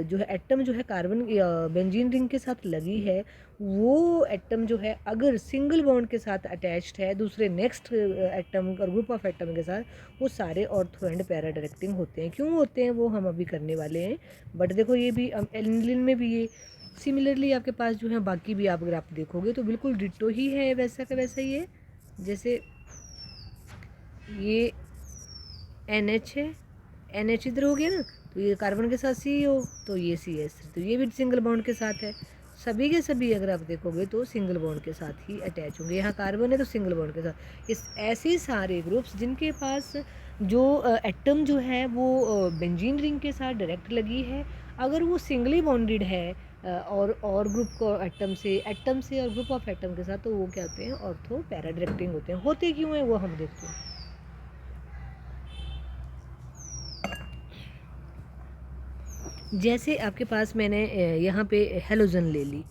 जो है एटम जो है कार्बन बेंजीन रिंग के साथ लगी है, वो एटम जो है अगर सिंगल बॉन्ड के साथ अटैच्ड है दूसरे नेक्स्ट एटम और ग्रुप ऑफ एटम के साथ, वो सारे ऑर्थो एंड पैरा डायरेक्टिंग होते हैं। क्यों होते हैं वो हम अभी करने वाले हैं। बट देखो ये भी एलिनिन में भी ये सिमिलरली आपके पास जो है बाकी भी अगर आप देखोगे तो बिल्कुल डिट्टो ही है, वैसा का वैसा ही है। जैसे ये NH है, NH इधर हो गया ना, तो ये कार्बन के साथ CO, तो ये CH, तो ये भी सिंगल बॉन्ड के साथ है। सभी के सभी अगर आप देखोगे तो सिंगल बॉन्ड के साथ ही अटैच होंगे। यहाँ कार्बन है तो सिंगल बॉन्ड के साथ। इस ऐसे सारे ग्रुप्स जिनके पास जो एटम जो है वो बेंजीन रिंग के साथ डायरेक्ट लगी है, अगर वो सिंगली बॉन्डेड है और ग्रुप को एटम से और ग्रुप ऑफ एटम के साथ, तो वो क्या होते हैं, ऑर्थो पैरा डायरेक्टिंग होते हैं। होते क्यों हैं वो हम देखते हैं। जैसे आपके पास मैंने यहाँ पे हेलोजन ले ली,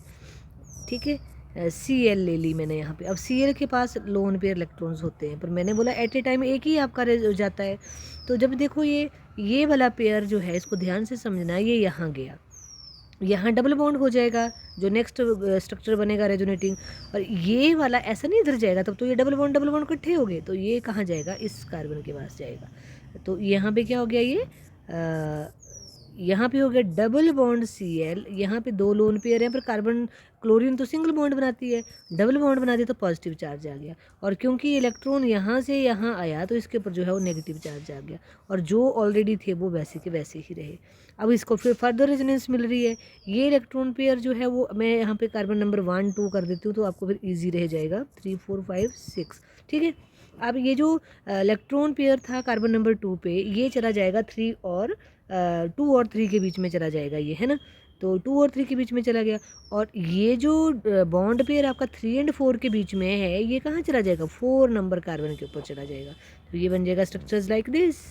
ठीक है, Cl ले ली मैंने यहाँ पे। अब Cl के पास लोन पेयर इलेक्ट्रॉन्स होते हैं, पर मैंने बोला एट ए टाइम एक ही आपका हो जाता है। तो जब देखो ये वाला पेयर जो है, इसको ध्यान से समझना, ये यहाँ गया, यहाँ डबल बॉन्ड हो जाएगा, जो नेक्स्ट स्ट्रक्चर बनेगा रेजोनेटिंग। और ये वाला ऐसा नहीं इधर जाएगा, तब तो ये डबल बॉन्ड इकट्ठे हो गए, तो ये कहाँ जाएगा, इस कार्बन के पास जाएगा। तो यहाँ पे क्या हो गया, ये यहाँ पे हो गया डबल बॉन्ड Cl, यहाँ पे दो लोन पेयर हैं, पर कार्बन क्लोरीन तो सिंगल बॉन्ड बनाती है, डबल बॉन्ड बनाती है तो पॉजिटिव चार्ज आ गया। और क्योंकि इलेक्ट्रॉन यहाँ से यहाँ आया, तो इसके ऊपर जो है वो नेगेटिव चार्ज आ गया, और जो ऑलरेडी थे वो वैसे के वैसे ही रहे। अब इसको फिर फर्दर रेजोनेंस मिल रही है। ये इलेक्ट्रॉन पेयर जो है वो मैं यहाँ पे कार्बन नंबर 1 2 कर देती हूँ, तो आपको फिर ईजी रह जाएगा, 3 4 5 6, ठीक है। अब ये जो इलेक्ट्रॉन पेयर था कार्बन नंबर 2 पे, ये चला जाएगा 3 और 2 और 3 के बीच में चला जाएगा, ये है ना। तो 2 और 3 के बीच में चला गया। और ये जो बॉन्ड पेयर आपका 3 और 4 के बीच में है, ये कहाँ चला जाएगा, 4 नंबर कार्बन के ऊपर चला जाएगा। तो ये बन जाएगा structures like this,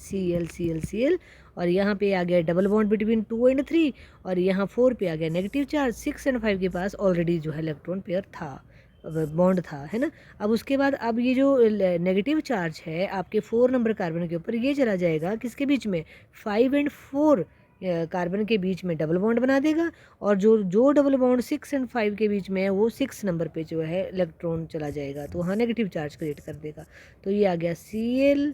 Cl Cl Cl। और यहाँ पे आ गया डबल बॉन्ड बिटवीन 2 और 3, और यहाँ 4 पे आ गया नेगेटिव चार्ज। 6 और 5 के पास ऑलरेडी जो है इलेक्ट्रॉन पेयर था, बॉन्ड था, है ना। अब उसके बाद अब ये जो नेगेटिव चार्ज है आपके 4 नंबर कार्बन के ऊपर, ये चला जाएगा किसके बीच में, 5 और 4 कार्बन के बीच में डबल बॉन्ड बना देगा। और जो जो डबल बॉन्ड 6 और 5 के बीच में है, वो 6 नंबर पे जो है इलेक्ट्रॉन चला जाएगा, तो वहाँ नेगेटिव चार्ज क्रिएट कर देगा। तो ये आ गया Cl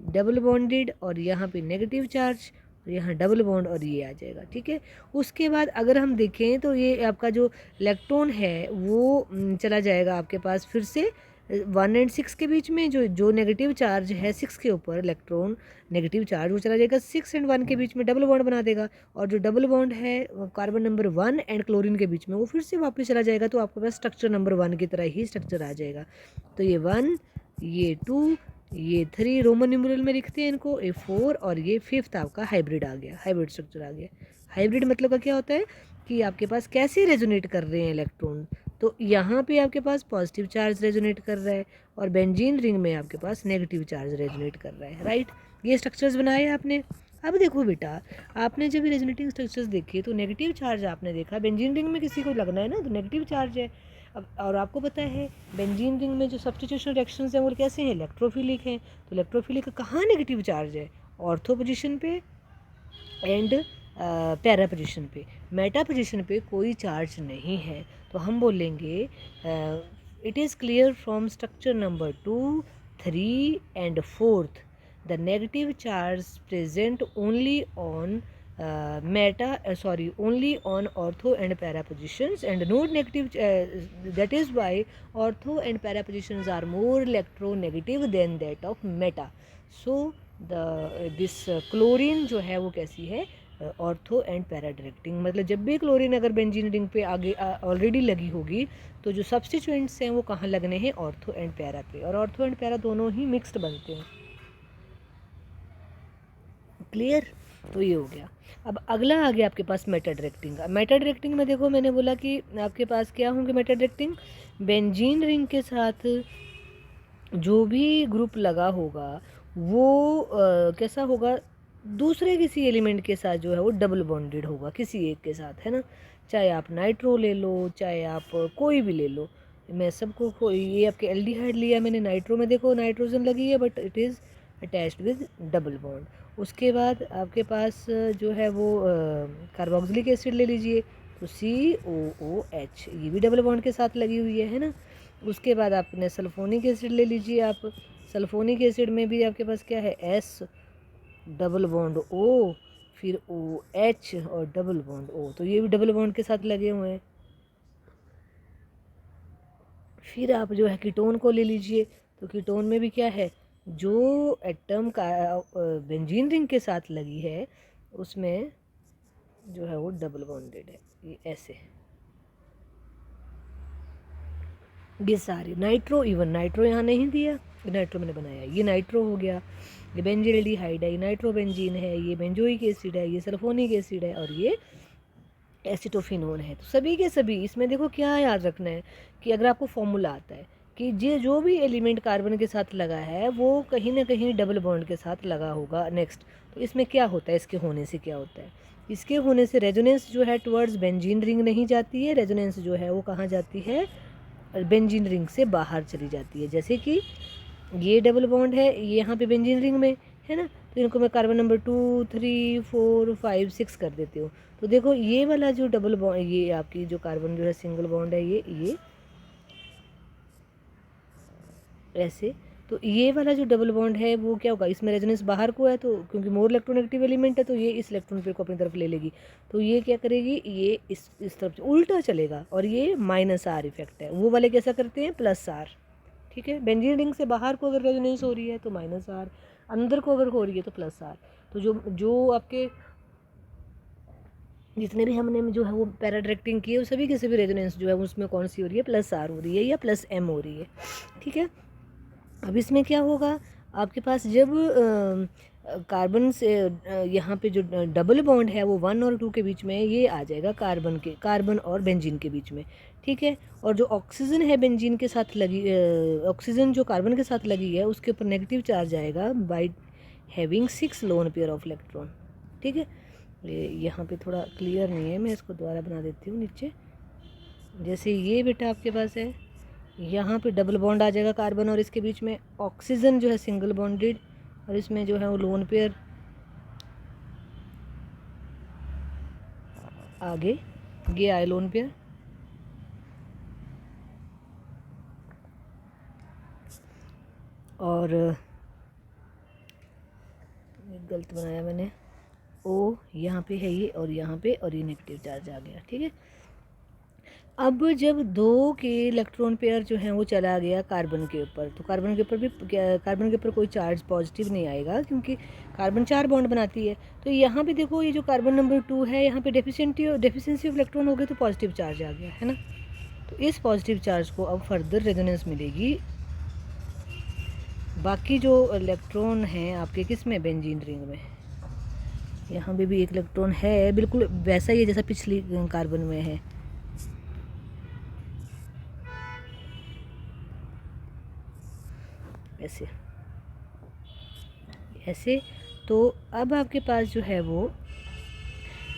डबल बॉन्डेड, और यहाँ पे नेगेटिव चार्ज, और यहाँ डबल बॉन्ड, और ये आ जाएगा, ठीक है। उसके बाद अगर हम देखें तो ये आपका जो इलेक्ट्रॉन है वो चला जाएगा आपके पास फिर से 1 और 6 के बीच में, जो जो नेगेटिव चार्ज है 6 के ऊपर, इलेक्ट्रॉन नेगेटिव चार्ज वो चला जाएगा 6 और 1 के बीच में, डबल बॉन्ड बना देगा। और जो डबल बॉन्ड है कार्बन नंबर 1 एंड क्लोरीन के बीच में, वो फिर से वापस चला जाएगा, तो आपके पास स्ट्रक्चर नंबर 1 की तरह ही स्ट्रक्चर आ जाएगा। तो ये 1, ये 2, ये 3 रोमन न्यूमेरल में लिखते हैं इनको, ये 4, और ये 5th आपका हाइब्रिड आ गया, हाइब्रिड स्ट्रक्चर आ गया। हाइब्रिड मतलब का क्या होता है कि आपके पास कैसे रेजोनेट कर रहे हैं इलेक्ट्रॉन। तो यहाँ पे आपके पास पॉजिटिव चार्ज रेजोनेट कर रहा है, और बेंजीन रिंग में आपके पास नेगेटिव चार्ज रेजोनेट कर रहा है, राइट। ये स्ट्रक्चर्स बनाए आपने। अब देखो बेटा, आपने जब रेजोनेटिंग स्ट्रक्चर्स देखे तो नेगेटिव चार्ज आपने देखा, बेंजीन रिंग में किसी को लगना है ना, तो नेगेटिव चार्ज है। अब और आपको पता है बेंजीन रिंग में जो सब्स्टिट्यूशन रिएक्शंस हैं वो कैसे हैं, इलेक्ट्रोफिलिक हैं। तो इलेक्ट्रोफिलिक का कहाँ नेगेटिव चार्ज है, ऑर्थो पोजीशन पे एंड पैरा पोजीशन पे। मेटा पोजीशन पे कोई चार्ज नहीं है। तो हम बोलेंगे it is clear from structure number 2, 3 and 4 the negative charge present only on only on ortho and para positions and no negative, that is why ortho and para positions are more electronegative than that of meta. So this chlorine जो है वो कैसी है, ऑर्थो एंड पैरा डायरेक्टिंग। मतलब जब भी क्लोरीन अगर बेंजीन रिंग पे आगे ऑलरेडी लगी होगी, तो जो सब्स्टिट्यूएंट्स हैं वो कहाँ लगने हैं, ऑर्थो एंड पैरा पे, और ऑर्थो एंड पैरा दोनों ही मिक्स्ड बनते हैं। क्लियर। तो ये हो गया। अब अगला आ गया आपके पास मेटा डायरेक्टिंग का। मेटा डायरेक्टिंग में देखो मैंने बोला कि आपके पास क्या होंगे मेटा डायरेक्टिंग, बेंजीन रिंग के साथ जो भी ग्रुप लगा होगा वो कैसा होगा, दूसरे किसी एलिमेंट के साथ जो है वो डबल बॉन्डेड होगा किसी एक के साथ, है ना। चाहे आप नाइट्रो ले लो, चाहे आप कोई भी ले लो, मैं सबको ये आपके एल्डिहाइड लिया मैंने, नाइट्रो में देखो नाइट्रोजन लगी है but it is attached with double bond. उसके बाद आपके पास जो है वो कार्बोक्सिलिक एसिड ले लीजिए, तो COOH, ये भी डबल बॉन्ड के साथ लगी हुई है ना। उसके बाद आपने सल्फोनिक एसिड ले लीजिए आप, सल्फोनिक एसिड में भी आपके पास क्या है, S डबल बॉन्ड O, फिर OH और डबल बॉन्ड O, तो ये भी डबल बॉन्ड के साथ लगे हुए हैं। फिर आप जो है कीटोन को ले लीजिए, तो कीटोन में भी क्या है, जो एटम का बेंजीन रिंग के साथ लगी है उसमें जो है वो डबल बॉन्डेड है, ये ऐसे। ये सारे नाइट्रो, इवन नाइट्रो यहाँ नहीं दिया, नाइट्रो मैंने बनाया, ये नाइट्रो हो गया, ये बेंजील्डिहाइड है, ये नाइट्रो बेंजीन है, ये बेंजोइक एसिड है, ये सल्फोनिक एसिड है, और ये एसिटोफिनोन है। तो सभी के सभी इसमें देखो क्या याद रखना है कि अगर आपको फॉर्मूला आता है कि जो भी एलिमेंट कार्बन के साथ लगा है वो कहीं ना कहीं डबल बॉन्ड के साथ लगा होगा नेक्स्ट, तो इसमें क्या होता है, इसके होने से क्या होता है, इसके होने से रेजोनेंस जो है टुवर्ड्स बेंजीन रिंग नहीं जाती है, रेजोनेंस जो है वो कहाँ जाती है, बेंजीन रिंग से बाहर चली जाती है। जैसे कि ये डबल बॉन्ड है, ये यहाँ पे बेंजीन रिंग में है ना, तो इनको मैं कार्बन नंबर 2, 3, 4, 5, 6 कर देती हूँ। तो देखो ये वाला जो डबल बॉन्ड, ये आपकी जो कार्बन जो है सिंगल बॉन्ड है, ये ऐसे, तो ये वाला जो डबल बॉन्ड है वो क्या होगा, इसमें रेजोनेंस बाहर को है, तो क्योंकि मोर इलेक्ट्रोनेगेटिव एलिमेंट है तो ये इस इलेक्ट्रॉन पेयर को अपनी तरफ ले लेगी, तो ये क्या करेगी, ये इस तरफ उल्टा चलेगा, और ये माइनस आर इफेक्ट है। वो वाले कैसा करते हैं, प्लस आर। ठीक है, बेंजीन रिंग से बाहर को अगर रेजोनेंस हो रही है तो माइनस आर, अंदर को अगर हो रही है तो प्लस आर। तो जो जो आपके जितने भी हमने जो है वो पैरा डायरेक्टिंग किए, सभी के सभी रेजोनेंस जो है उसमें कौन सी हो रही है, प्लस आर हो रही है या प्लस एम हो रही है। ठीक है, अब इसमें क्या होगा, आपके पास जब कार्बन से यहाँ पे जो डबल बॉन्ड है वो 1 और 2 के बीच में, ये आ जाएगा कार्बन और बेंजीन के बीच में। ठीक है, और जो ऑक्सीजन है बेंजीन के साथ लगी, ऑक्सीजन जो कार्बन के साथ लगी है उसके ऊपर नेगेटिव चार्ज आएगा by having 6 lone pair of electron. ठीक है, ये यहाँ पे थोड़ा क्लियर नहीं है, मैं इसको दोबारा बना देती हूँ नीचे। जैसे ये बेटा आपके पास है, यहाँ पे डबल बॉन्ड आ जाएगा कार्बन और इसके बीच में, ऑक्सीजन जो है सिंगल बॉन्डेड, और इसमें जो है वो लोन पेयर आगे, ये आए लोन पेयर, और गलत बनाया मैंने, ओ यहाँ पे है ये, और यहाँ पे, और ये नेगेटिव चार्ज आ गया। ठीक है, अब जब 2 के इलेक्ट्रॉन पेयर जो हैं वो चला गया कार्बन के ऊपर, तो कार्बन के ऊपर भी, कार्बन के ऊपर कोई चार्ज पॉजिटिव नहीं आएगा क्योंकि कार्बन 4 बॉन्ड बनाती है। तो यहाँ पे देखो, ये जो कार्बन नंबर 2 है, यहाँ पे डेफिशिएंसी ऑफ इलेक्ट्रॉन हो गई, तो पॉजिटिव चार्ज आ गया है ना। तो इस पॉजिटिव चार्ज को अब फर्दर रेजोनेंस मिलेगी बाकी जो इलेक्ट्रॉन हैं आपके किस में, बेंजीन रिंग में। यहाँ पे भी एक इलेक्ट्रॉन है, बिल्कुल वैसा ही है जैसा पिछली कार्बन में है। ऐसे ऐसे, तो अब आपके पास जो है वो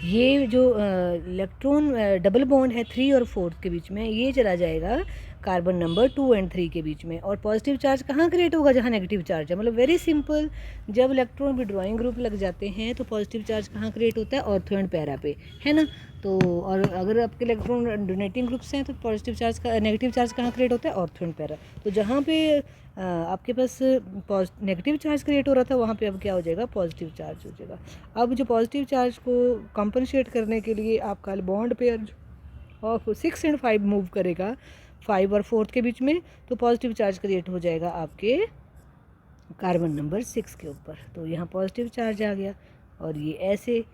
ये जो इलेक्ट्रॉन डबल बॉन्ड है 3 और 4 के बीच में, ये चला जाएगा कार्बन नंबर 2 एंड 3 के बीच में, और पॉजिटिव चार्ज कहाँ क्रिएट होगा, जहाँ नेगेटिव चार्ज है। मतलब वेरी सिंपल, जब इलेक्ट्रॉन विड्रॉइंग ग्रुप लग जाते हैं तो पॉजिटिव चार्ज कहाँ क्रिएट होता है, ऑर्थो एंड पैरा पे, है ना। तो और अगर आपके इलेक्ट्रॉन डोनेटिंग ग्रुप्स हैं तो पॉजिटिव चार्ज का, नेगेटिव चार्ज कहाँ क्रिएट होता है, ऑर्थो एंड पैरा। तो जहाँ पे आपके पास नेगेटिव चार्ज क्रिएट हो रहा था, वहाँ पे अब क्या हो जाएगा, पॉजिटिव चार्ज हो जाएगा। अब जो पॉजिटिव चार्ज को कंपनसेट करने के लिए आपका bond pair of 6 and 5 move करेगा 5 और 4 के बीच में, तो पॉजिटिव चार्ज क्रिएट हो जाएगा आपके कार्बन नंबर 6 के ऊपर। तो यहाँ पॉजिटिव चार्ज आ गया, और ये ऐसे,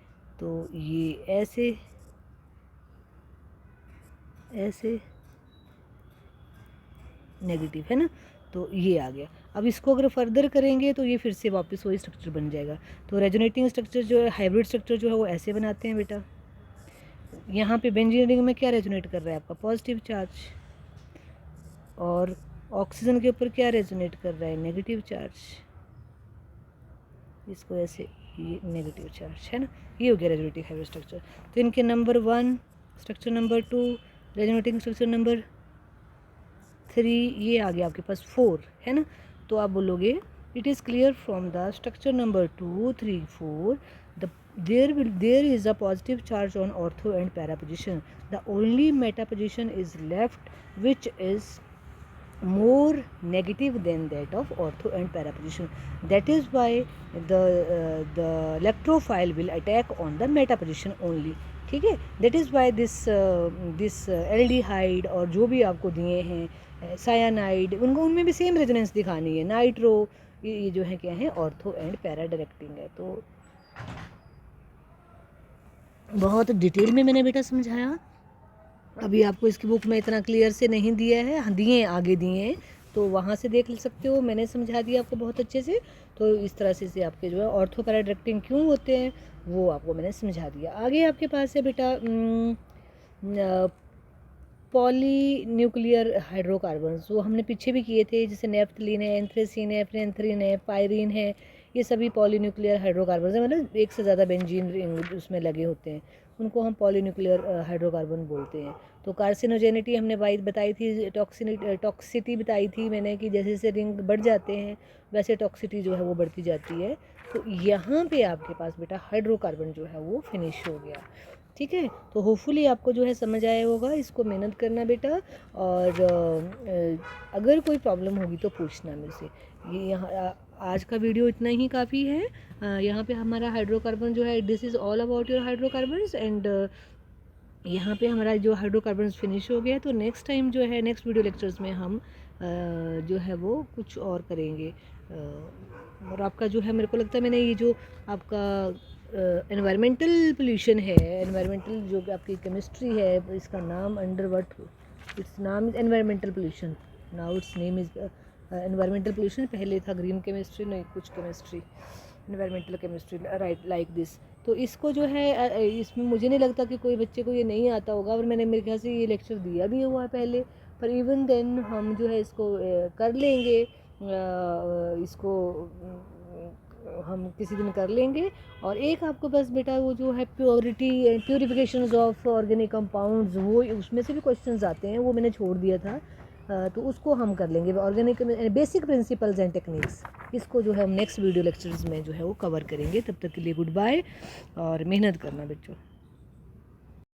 तो ये ऐसे ऐसे नेगेटिव है ना, तो ये आ गया। अब इसको अगर फर्दर करेंगे तो ये फिर से वापस वही स्ट्रक्चर बन जाएगा। तो रेजोनेटिंग स्ट्रक्चर जो है, हाइब्रिड स्ट्रक्चर जो है वो ऐसे बनाते हैं बेटा। यहाँ पे बेंजीन रिंग में क्या रेजोनेट कर रहा है, आपका पॉजिटिव चार्ज, और ऑक्सीजन के ऊपर क्या रेजोनेट कर रहा है, नेगेटिव चार्ज। इसको ऐसे, ये नेगेटिव चार्ज है ना, ये हो गया रेजोनेटिंग हाइब्रिड स्ट्रक्चर। तो इनके number 1, structure number 2, resonating structure number 3, ये आ गया आपके पास 4, है ना। तो आप बोलोगे, it is clear from the structure number 2, 3, 4 there is a positive charge on ortho and para position. The only meta position is left which is more negative than that of ortho and para position. That is why the electrophile will attack on the meta position only. ठीक है, that is why this aldehyde और जो भी आपको दिए हैं सायानाइड, उनमें भी सेम रेजोनेंस दिखानी है। नाइट्रो, ये जो है क्या है, ऑर्थो एंड पैरा डायरेक्टिंग है। तो बहुत डिटेल में मैंने बेटा समझाया, अभी आपको इसकी बुक में इतना क्लियर से नहीं दिया है, दिए आगे दिए हैं, तो वहाँ से देख सकते हो, मैंने समझा दिया आपको बहुत अच्छे से। तो इस तरह से आपके जो है ऑर्थो पैरा डायरेक्टिंग क्यों होते हैं वो आपको मैंने समझा दिया। आगे आपके पास है बेटा पॉली न्यूक्लियर हाइड्रोकार्बन, वो हमने पीछे भी किए थे, जैसे नेफ्थलीन है, एंथ्रेसीन है, एफ्रेंथ्रीन है, पायरीन है, ये सभी पॉलीन्यूक्लियर हाइड्रोकार्बन है, मतलब एक से ज़्यादा बेंजीन रिंग उसमें लगे होते हैं, उनको हम पॉलीन्यूक्लियर हाइड्रोकार्बन बोलते हैं। तो कार्सिनोजेनिटी हमने बताई थी, टॉक्सिटी बताई थी मैंने कि जैसे जैसे रिंग बढ़ जाते हैं वैसे टॉक्सिटी जो है वो बढ़ती जाती है। तो यहाँ पे आपके पास बेटा हाइड्रोकार्बन जो है वो फिनिश हो गया। ठीक है, तो होपफुली आपको जो है समझ आया होगा। इसको मेहनत करना बेटा, और अगर कोई प्रॉब्लम होगी तो पूछना मेरे से। ये यहाँ आज का वीडियो इतना ही काफ़ी है। यहाँ पे हमारा हाइड्रोकार्बन जो है, this is all about your hydrocarbons, and यहाँ पे हमारा जो हाइड्रोकार्बन्स फिनिश हो गया। तो नेक्स्ट टाइम जो है, नेक्स्ट वीडियो लेक्चर्स में हम जो है वो कुछ और करेंगे। और आपका जो है, मेरे को लगता है मैंने ये जो आपका एनवायरमेंटल पोल्यूशन है, एनवायरमेंटल जो आपकी केमिस्ट्री है, इसका नाम अंडर व्हाट इट्स नाम is environmental pollution, now it's name is environmental pollution. पहले था ग्रीन केमिस्ट्री, नहीं कुछ chemistry, environmental chemistry, right, like this. तो इसको जो है इसमें मुझे नहीं लगता कि कोई बच्चे को ये नहीं आता होगा, और मैंने मेरे ख्याल से ये लेक्चर दिया भी हुआ है पहले, पर इवन देन हम जो है इसको कर लेंगे, इसको हम किसी दिन कर लेंगे। और एक आपको बस बेटा वो जो है purity and purification of organic compounds, वो उसमें से भी क्वेश्चंस आते हैं, वो मैंने छोड़ दिया था। तो उसको हम कर लेंगे, organic basic principles and techniques, इसको जो है हम नेक्स्ट वीडियो लेक्चर्स में जो है वो कवर करेंगे। तब तक के लिए गुड बाय, और मेहनत करना बच्चों।